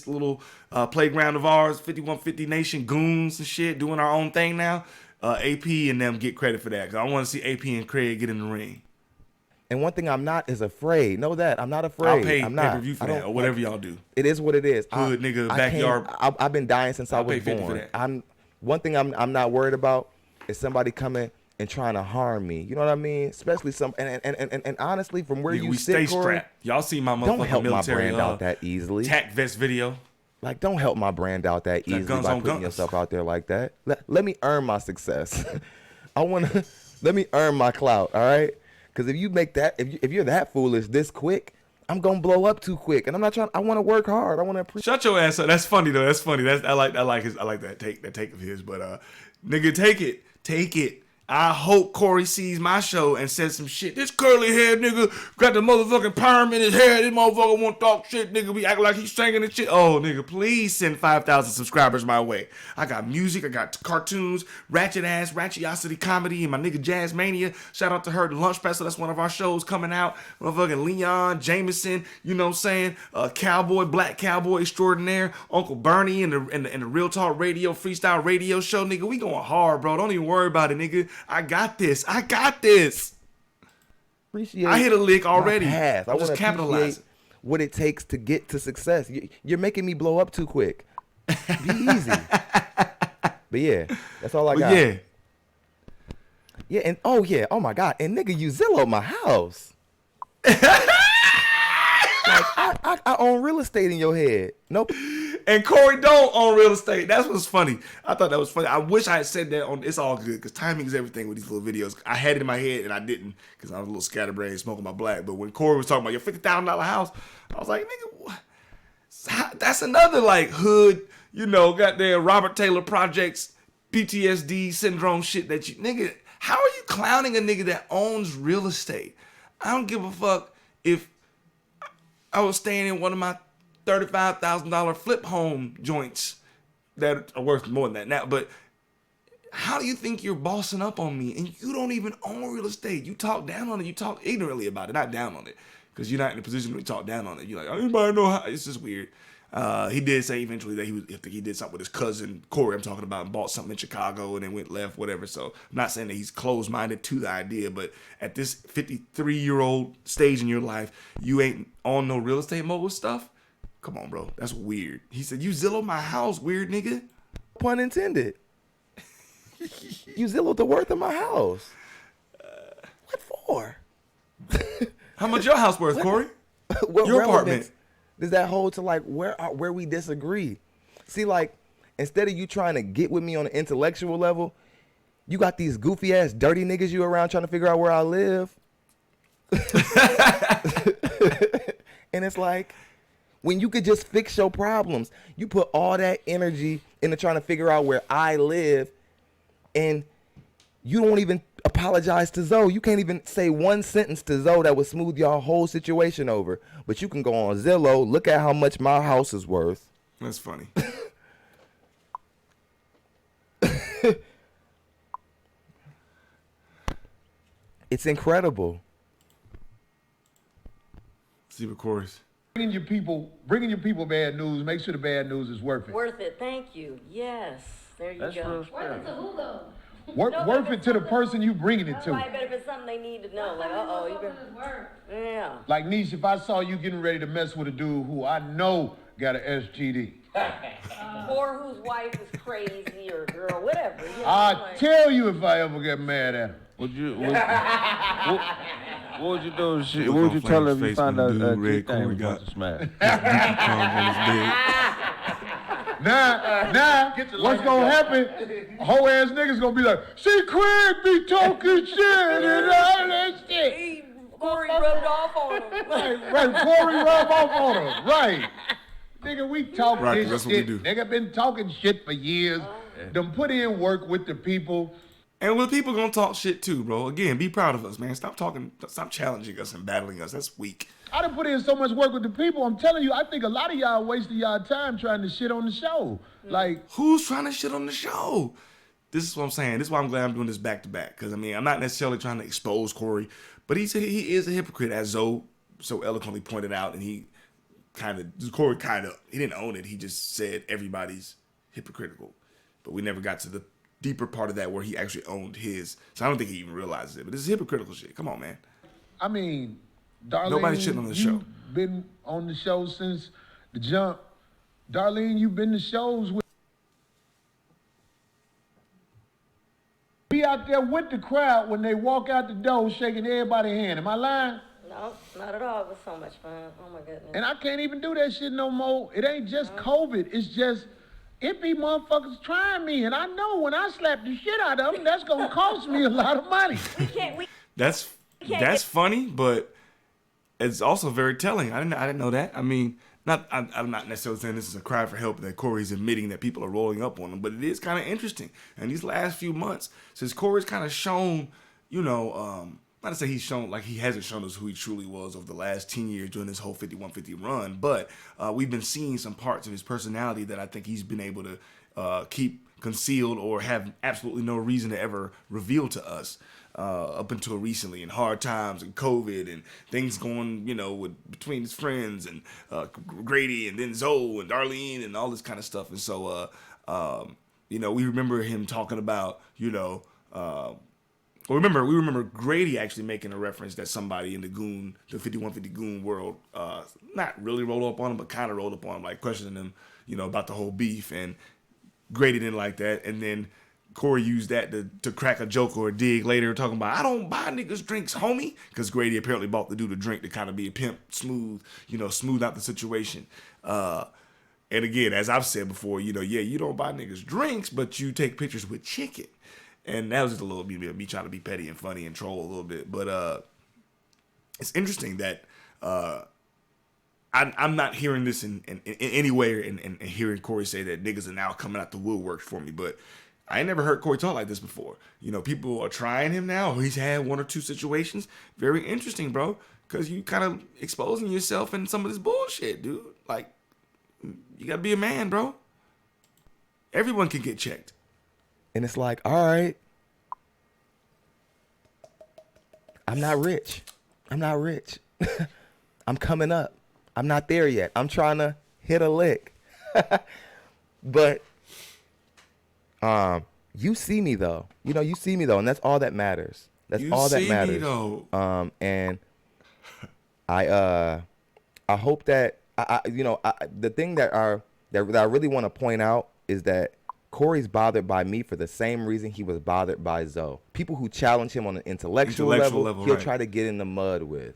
little playground of ours, 5150 Nation goons and shit, doing our own thing now. AP and them get credit for that, because I want to see AP and Craig get in the ring. And one thing I'm not is afraid. Know that. I'm not afraid. I'll pay I'm not. pay-per-view for that, or whatever y'all do. It is what it is. Hood nigga, backyard. I've been dying since I I'll was pay 50 for born. that. One thing I'm not worried about is somebody coming and trying to harm me. You know what I mean? Especially and honestly, from where Nigga, you we sit, stay Corey, strapped. Y'all see my don't motherfucking help my military brand out that easily. tack vest video. Like, don't help my brand out that easily guns by on putting guns. yourself out there like that. Let me earn my success. Let me earn my clout, all right? Because if you make that, if you're that foolish this quick, I'm gonna blow up too quick, and I'm not trying. I want to work hard. I want to appreciate. Shut your ass up. That's funny though. That's funny. I like that take of his. But nigga, take it. I hope Corey sees my show and says some shit. This curly haired nigga got the motherfucking perm in his hair. This motherfucker won't talk shit, nigga. We act like he's singing and shit. Oh, nigga, please send 5,000 subscribers my way. I got music. I got cartoons, ratchetosity comedy, and my nigga Jazz Mania. Shout out to her, the Lunch Special. That's one of our shows coming out. Motherfucking Leon, Jameson, you know what I'm saying? Cowboy, Black Cowboy Extraordinaire, Uncle Bernie, and the Real Talk Radio, Freestyle Radio Show, nigga. We going hard, bro. Don't even worry about it, nigga. I got this. Appreciate. I hit a lick already. I I'm just want to capitalizing. appreciate what it takes to get to success. You're making me blow up too quick. Be easy. But yeah, that's all I got. Yeah, and oh my God, and nigga, you Zillow my house. Like, I own real estate in your head. Nope. And Corey don't own real estate. That's what's funny. I thought that was funny. I wish I had said that on. It's all good because timing is everything with these little videos. I had it in my head and I didn't because I was a little scatterbrained smoking my black. But when Corey was talking about your $50,000 house, I was like, nigga, what? That's another like hood, goddamn Robert Taylor Projects, PTSD syndrome shit that you, nigga. How are you clowning a nigga that owns real estate? I don't give a fuck if I was staying in one of my $35,000 flip home joints that are worth more than that now. But how do you think you're bossing up on me and you don't even own real estate? You talk down on it. You talk ignorantly about it, not down on it, because you're not in a position to talk down on it. You're like, anybody know how? It's just weird. He did say eventually that he did something with his cousin Corey, I'm talking about, and bought something in Chicago and then went left, whatever. So I'm not saying that he's closed-minded to the idea, but at this 53-year-old stage in your life, you ain't on no real estate mogul stuff. Come on, bro. That's weird. He said, you Zillow my house, weird nigga. Pun intended. You Zillowed the worth of my house. What for? How much your house worth, Corey? What Your relevance apartment. does that hold to like where we disagree? See, like, instead of you trying to get with me on an intellectual level, you got these goofy ass dirty niggas you around trying to figure out where I live. And it's like, when you could just fix your problems, you put all that energy into trying to figure out where I live, and you don't even apologize to Zoe. You can't even say one sentence to Zoe that would smooth your whole situation over. But you can go on Zillow, look at how much my house is worth. That's funny. It's incredible. See what Corey's. Bringing your people bad news. Make sure the bad news is worth it. Worth it. Thank you. Yes. There you That's go. real Worth spirit. it to who though? Worth it to the person you bringing it to. Right, but if it's something they need to know, like, you been, yeah. Like, Niche, if I saw you getting ready to mess with a dude who I know got an SGD, Or whose wife is crazy or girl, whatever. I'll tell you if I ever get mad at him. What would you do? What would you tell her if you found out that Red thing Corey was got about to smash? Now, what's gonna happen? Whole ass niggas gonna be like, see, Craig be talking shit and all that shit. Corey rubbed off on him. Right, Corey rub off on him. Right. Nigga, we talk Right, this that's what we shit. do. Nigga been talking shit for years. Them put in work with the people. And with people gonna talk shit too, bro. Again, be proud of us, man. Stop challenging us and battling us. That's weak. I done put in so much work with the people. I'm telling you, I think a lot of y'all wasted y'all time trying to shit on the show. Like, who's trying to shit on the show? This is what I'm saying. This is why I'm glad I'm doing this back to back. Because I mean, I'm not necessarily trying to expose Corey, but he is a hypocrite, as Zoe so eloquently pointed out. And he didn't own it. He just said everybody's hypocritical, but we never got to the deeper part of that where he actually owned his. So I don't think he even realizes it. But this is hypocritical shit. Come on, man. I mean, Darlene, Nobody's shitting on the show. Been on the show since the jump. Darlene, you've been to shows with. Be out there with the crowd when they walk out the door shaking everybody's hand. Am I lying? No, not at all. It was so much fun. Oh my goodness. And I can't even do that shit no more. It ain't just COVID. It's just, it be motherfuckers trying me. And I know when I slap the shit out of them, that's going to cost me a lot of money. That's funny, but it's also very telling. I didn't know that. I mean, I'm not necessarily saying this is a cry for help that Corey's admitting that people are rolling up on him, but it is kind of interesting. And these last few months, since Corey's kind of shown, not to say he's shown, like he hasn't shown us who he truly was over the last 10 years during this whole 5150 run, but we've been seeing some parts of his personality that I think he's been able to keep concealed or have absolutely no reason to ever reveal to us. Up until recently, in hard times and COVID and things going, between his friends and Grady and then Zoe and Darlene and all this kind of stuff. And so, we remember him talking about, we remember Grady actually making a reference that somebody in the 5150 Goon world, not really rolled up on him, but kind of rolled up on him, like questioning him, about the whole beef. And Grady didn't like that. And then Corey used that to crack a joke or a dig later, talking about, I don't buy niggas drinks, homie. Because Grady apparently bought the dude a drink to kind of be a pimp, smooth out the situation. And again, as I've said before, you don't buy niggas drinks, but you take pictures with chicken. And that was just a little bit of me trying to be petty and funny and troll a little bit. But it's interesting that I'm not hearing this in any way and hearing Corey say that niggas are now coming out the woodwork for me. But I ain't never heard Corey talk like this before. People are trying him now. He's had one or two situations. Very interesting, bro. Because you kind of exposing yourself in some of this bullshit, dude. Like, you got to be a man, bro. Everyone can get checked. And it's like, all right, I'm not rich. I'm coming up. I'm not there yet. I'm trying to hit a lick. But you see me though. You see me though, and that's all that matters. That's all that matters. You see me though. And I hope that the thing that I really want to point out is that Corey's bothered by me for the same reason he was bothered by Zoe. People who challenge him on an intellectual level, he'll try to get in the mud with.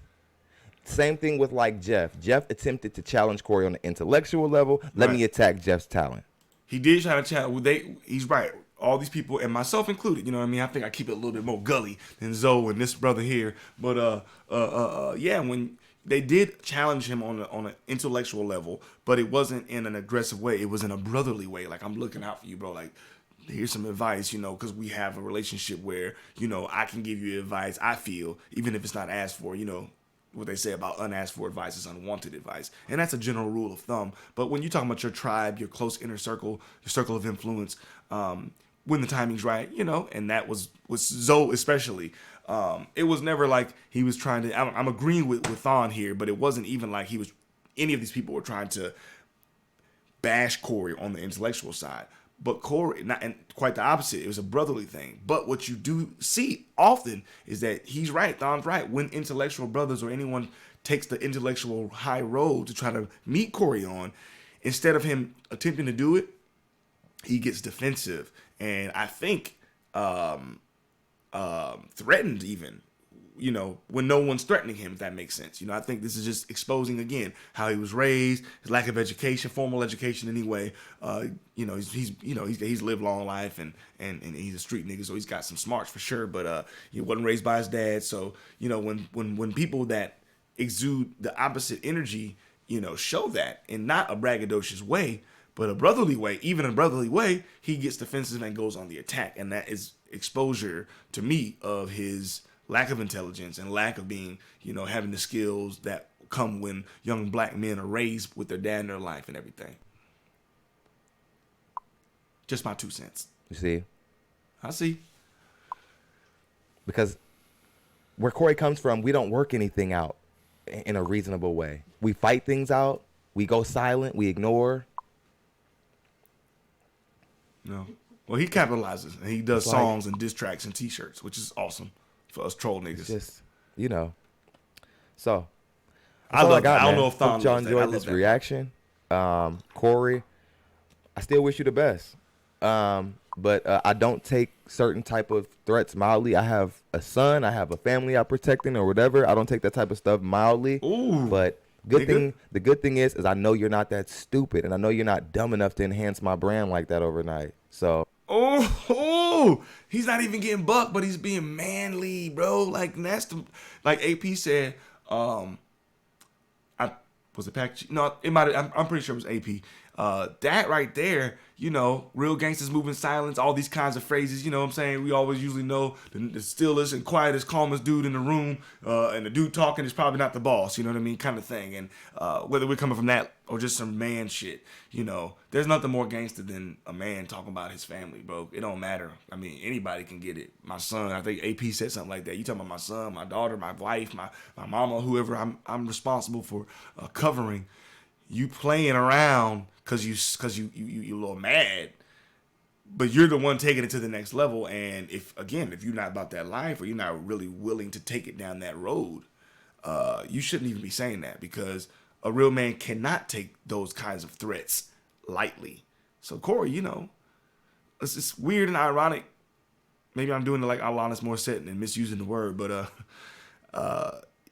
Same thing with like Jeff. Jeff attempted to challenge Corey on the intellectual level. Let me attack Jeff's talent. He did try to challenge. He's right. All these people, and myself included, you know what I mean? I think I keep it a little bit more gully than Zoe and this brother here. But when they did challenge him on an intellectual level, but it wasn't in an aggressive way. It was in a brotherly way. Like, I'm looking out for you, bro. Like, here's some advice, because we have a relationship where, I can give you advice, I feel, even if it's not asked for, what they say about unasked for advice is unwanted advice. And that's a general rule of thumb. But when you're talking about your tribe, your close inner circle, your circle of influence, when the timing's right, and that was Zoe especially. It was never like he was trying to, I'm agreeing with Thon here, but it wasn't even like any of these people were trying to bash Corey on the intellectual side. But Corey, and quite the opposite, it was a brotherly thing. But what you do see often is that he's right, Thon's right. When intellectual brothers or anyone takes the intellectual high road to try to meet Corey on, instead of him attempting to do it, he gets defensive. And I think threatened even, when no one's threatening him, if that makes sense. I think this is just exposing, again, how he was raised, his lack of education, formal education anyway. He's lived a long life and he's a street nigga, so he's got some smarts for sure, but he wasn't raised by his dad. So, when people that exude the opposite energy, show that in not a braggadocious way, But a brotherly way, even a brotherly way, he gets defensive and goes on the attack. And that is exposure to me of his lack of intelligence and lack of being, having the skills that come when young black men are raised with their dad in their life and everything. Just my 2 cents. You see? I see. Because where Corey comes from, we don't work anything out in a reasonable way. We fight things out. We go silent. We ignore. No. Well, he capitalizes and he does songs and diss tracks and T-shirts, which is awesome for us troll niggas. Just, So, I love that. I don't man. know if Thon Hope y'all loves that. I enjoyed love this that. reaction. Corey, I still wish you the best. But I don't take certain type of threats mildly. I have a son. I have a family I'm protecting or whatever. I don't take that type of stuff mildly. Ooh, but the good thing is I know you're not that stupid, and I know you're not dumb enough to enhance my brand like that overnight. So. Oh, he's not even getting bucked, but he's being manly, bro. Like that's like AP said. Was it Pac? No, it might. I'm pretty sure it was AP. That right there, real gangsters move in silence. All these kinds of phrases. You know what I'm saying? We always usually know the stillest and quietest, calmest dude in the room, and the dude talking is probably not the boss. You know what I mean? Kind of thing. And whether we're coming from that or just some man shit, there's nothing more gangster than a man talking about his family, bro. It don't matter. I mean, anybody can get it. My son, I think AP said something like that. You talking about my son, my daughter, my wife, my mama, whoever I'm responsible for covering. You playing around because you a little mad, but you're the one taking it to the next level. And if you're not about that life or you're not really willing to take it down that road, you shouldn't even be saying that, because a real man cannot take those kinds of threats lightly. So Corey, it's just weird and ironic. Maybe I'm doing it like Alanis Morissette and misusing the word, but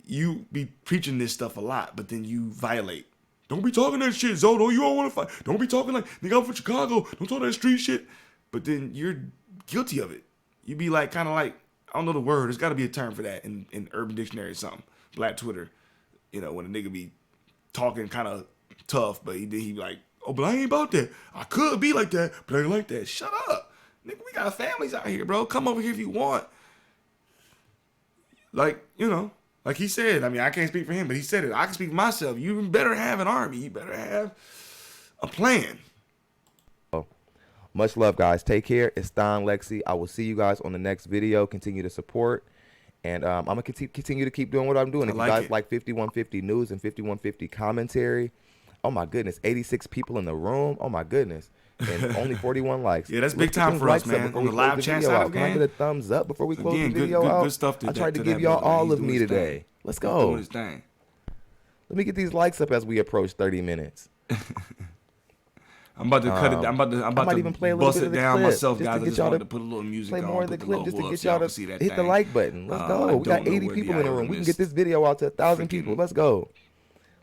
you be preaching this stuff a lot, but then you violate. Don't be talking that shit, Zodo. You don't want to fight. Don't be talking like, nigga, I'm from Chicago. Don't talk that street shit. But then you're guilty of it. You be like, kind of like, I don't know the word. There's got to be a term for that in Urban Dictionary or something. Black Twitter. When a nigga be talking kind of tough, but he be like, oh, but I ain't about that. I could be like that, but I ain't like that. Shut up. Nigga, we got families out here, bro. Come over here if you want. Like, like he said, I mean, I can't speak for him, but he said it. I can speak for myself. You better have an army. You better have a plan. Oh, much love, guys. Take care. It's Thon Lexy. I will see you guys on the next video. Continue to support. And I'm going to continue to keep doing what I'm doing. If you guys like 5150 news and 5150 commentary, oh, my goodness. 86 people in the room. Oh, my goodness. And only 41 likes. Yeah, that's big time for us, man. On the live chat side, can I get a thumbs up before we close the video out? Good stuff. I tried to give y'all all of me today. Let's go. Doing his thing. Let me get these likes up as we approach 30 minutes. I'm about to cut it. I'm about to even play a bust little it bit of down the clip, myself, just guys. to I get just y'all wanted to to put a little music play on. more of the put clip little just to hook get so y'all can to see that hit the thing. like button. Let's go. I We got don't know 80 where people the in the room. We can algorithm get this video out to 1,000 people. Let's go.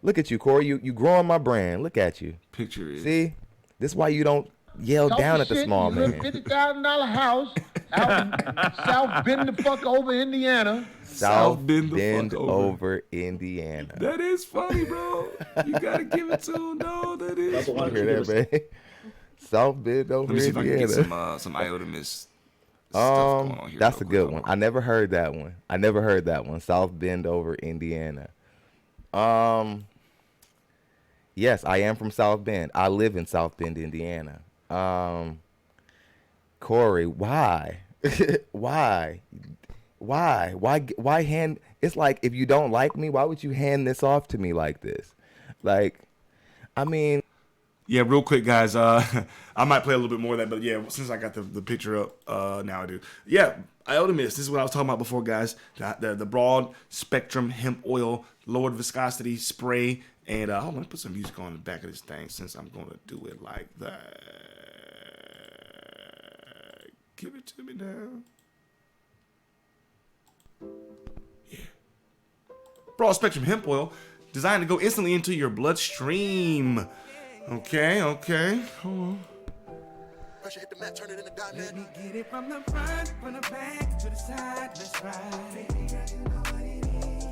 Look at you, Corey. You growing my brand. Look at you. Picture is. See? This is why you don't yell Talk down the at the shit, small you live man. $50,000 house out in South Bend the fuck over, Indiana. South Bend the Bend fuck over Indiana. That is funny, bro. You gotta give it to him, no. That is. You hear that, man? South Bend over Let me see if I can get Indiana. some iotamus stuff going on here. That's a real good quick. one. I never heard that one. South Bend over Indiana. Yes, I am from South Bend. I live in South Bend, Indiana. Corey, why? Why hand? It's like, if you don't like me, why would you hand this off to me like this? Like, I mean. Yeah, real quick, guys. I might play a little bit more of that, but yeah, since I got the picture up, now I do. Yeah, iotamus. This is what I was talking about before, guys. The broad spectrum hemp oil, lowered viscosity spray, and hold on, let me put some music on the back of this thing since I'm gonna do it like that. Give it to me now. Yeah. Broad spectrum hemp oil, designed to go instantly into your bloodstream. Okay. Hold on. Pressure hit the mat, turn it into God. Let me get it from the front, from the back to the side. Let's ride. Baby girl, you know what it is.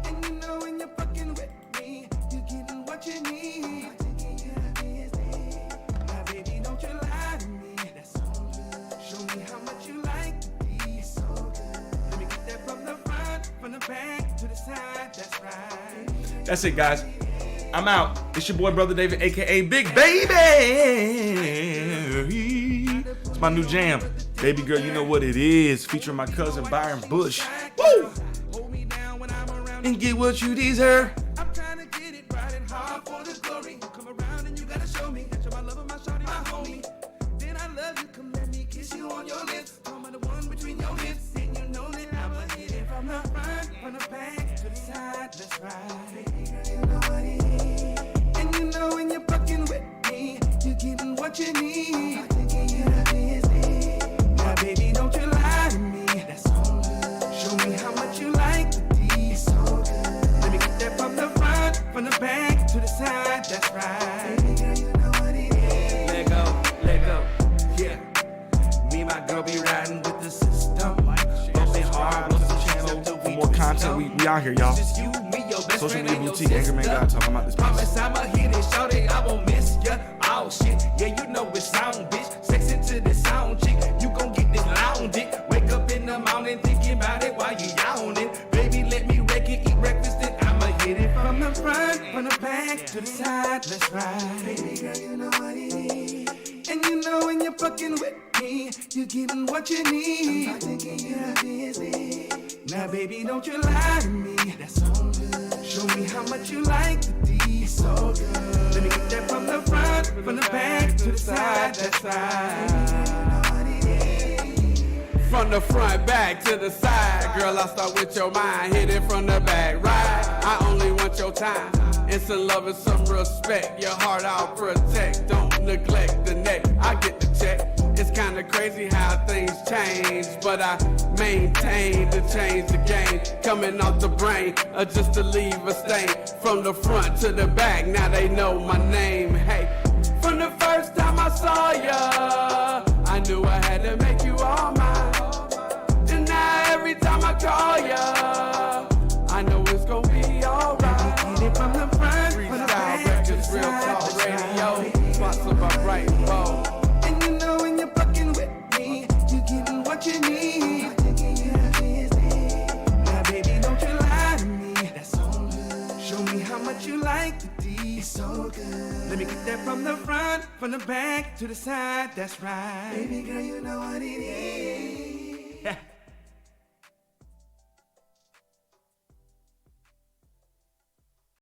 And you know when you're fucking with me, you're getting what you need. I'm taking you to business. That's it, guys. I'm out. It's your boy, Brother David, a.k.a. Big Baby. It's my new jam. Baby Girl, You Know What It Is, featuring my cousin, Byron Bush. Woo! And get what you deserve. I'm trying to get it right and hard for the glory. Come around and you gotta show me that you're my lover, my shawty, my homie. Then I love you, come let me kiss you on your lips. Come on, the one between your hips, and you know that I'ma hit it from the front, from the back to the side. That's right, baby girl, you know what it is. And you know when you're fucking with me, you're getting what you need. I'm thinking you're the business. Now, baby, don't you lie to me. That's so good. Show me how much you like the D. It's so good. Let me get that from the front, from the back to the side. That's right. Baby girl, you know what it is. Let go, yeah. Me and my girl be riding with the system. Bumping hard on the channel. For more content, we out here, y'all. Just you, me, your best Social friend, Media and your Boutique, AngryManGodTalk. I'm out this Promise place. I'ma hit it, shout it, I won't miss ya. Oh shit, yeah, you know it's sound, bitch. Sex into the sound, chick. You gon' get this lounge dick. Wake up in the morning thinking about it while you yawning. Baby, let me wreck it, eat breakfast, then I'ma hit it from the front, from the back to the side. Let's ride. Baby girl, you know what it is. And you know when you're fucking with me, you're getting what you need. I'm thinking you're busy. Now, baby, don't you lie to me. That's so good. Show me how much you like the D. It's so good. Let me get that from the front, from the back to the side. That's right. From the front, back to the side. Girl, I start with your mind. Hit it from the back, right? I only want your time. And some love and some respect. Your heart I'll protect. Don't neglect the neck. I get the check. It's kinda crazy how things change, but I maintain to change the game. Coming off the brain, just to leave a stain. From the front to the back, now they know my name. Hey, from the first time I saw ya, I knew I had to make you all mine. And now every time I call ya, I know it's gonna be alright. Get it from the front, from the Freestyle back to the Records, Real side. Talk That's Radio, right. sponsored by Bright and Bold. And you know when you're fucking with me, you're getting what you need. I'm thinking you're business. Now, baby, don't you lie to me. That's so good. Show me how much you like the D. It's so good. Let me get that from the front, from the back to the side. That's right. Baby girl, you know what it is.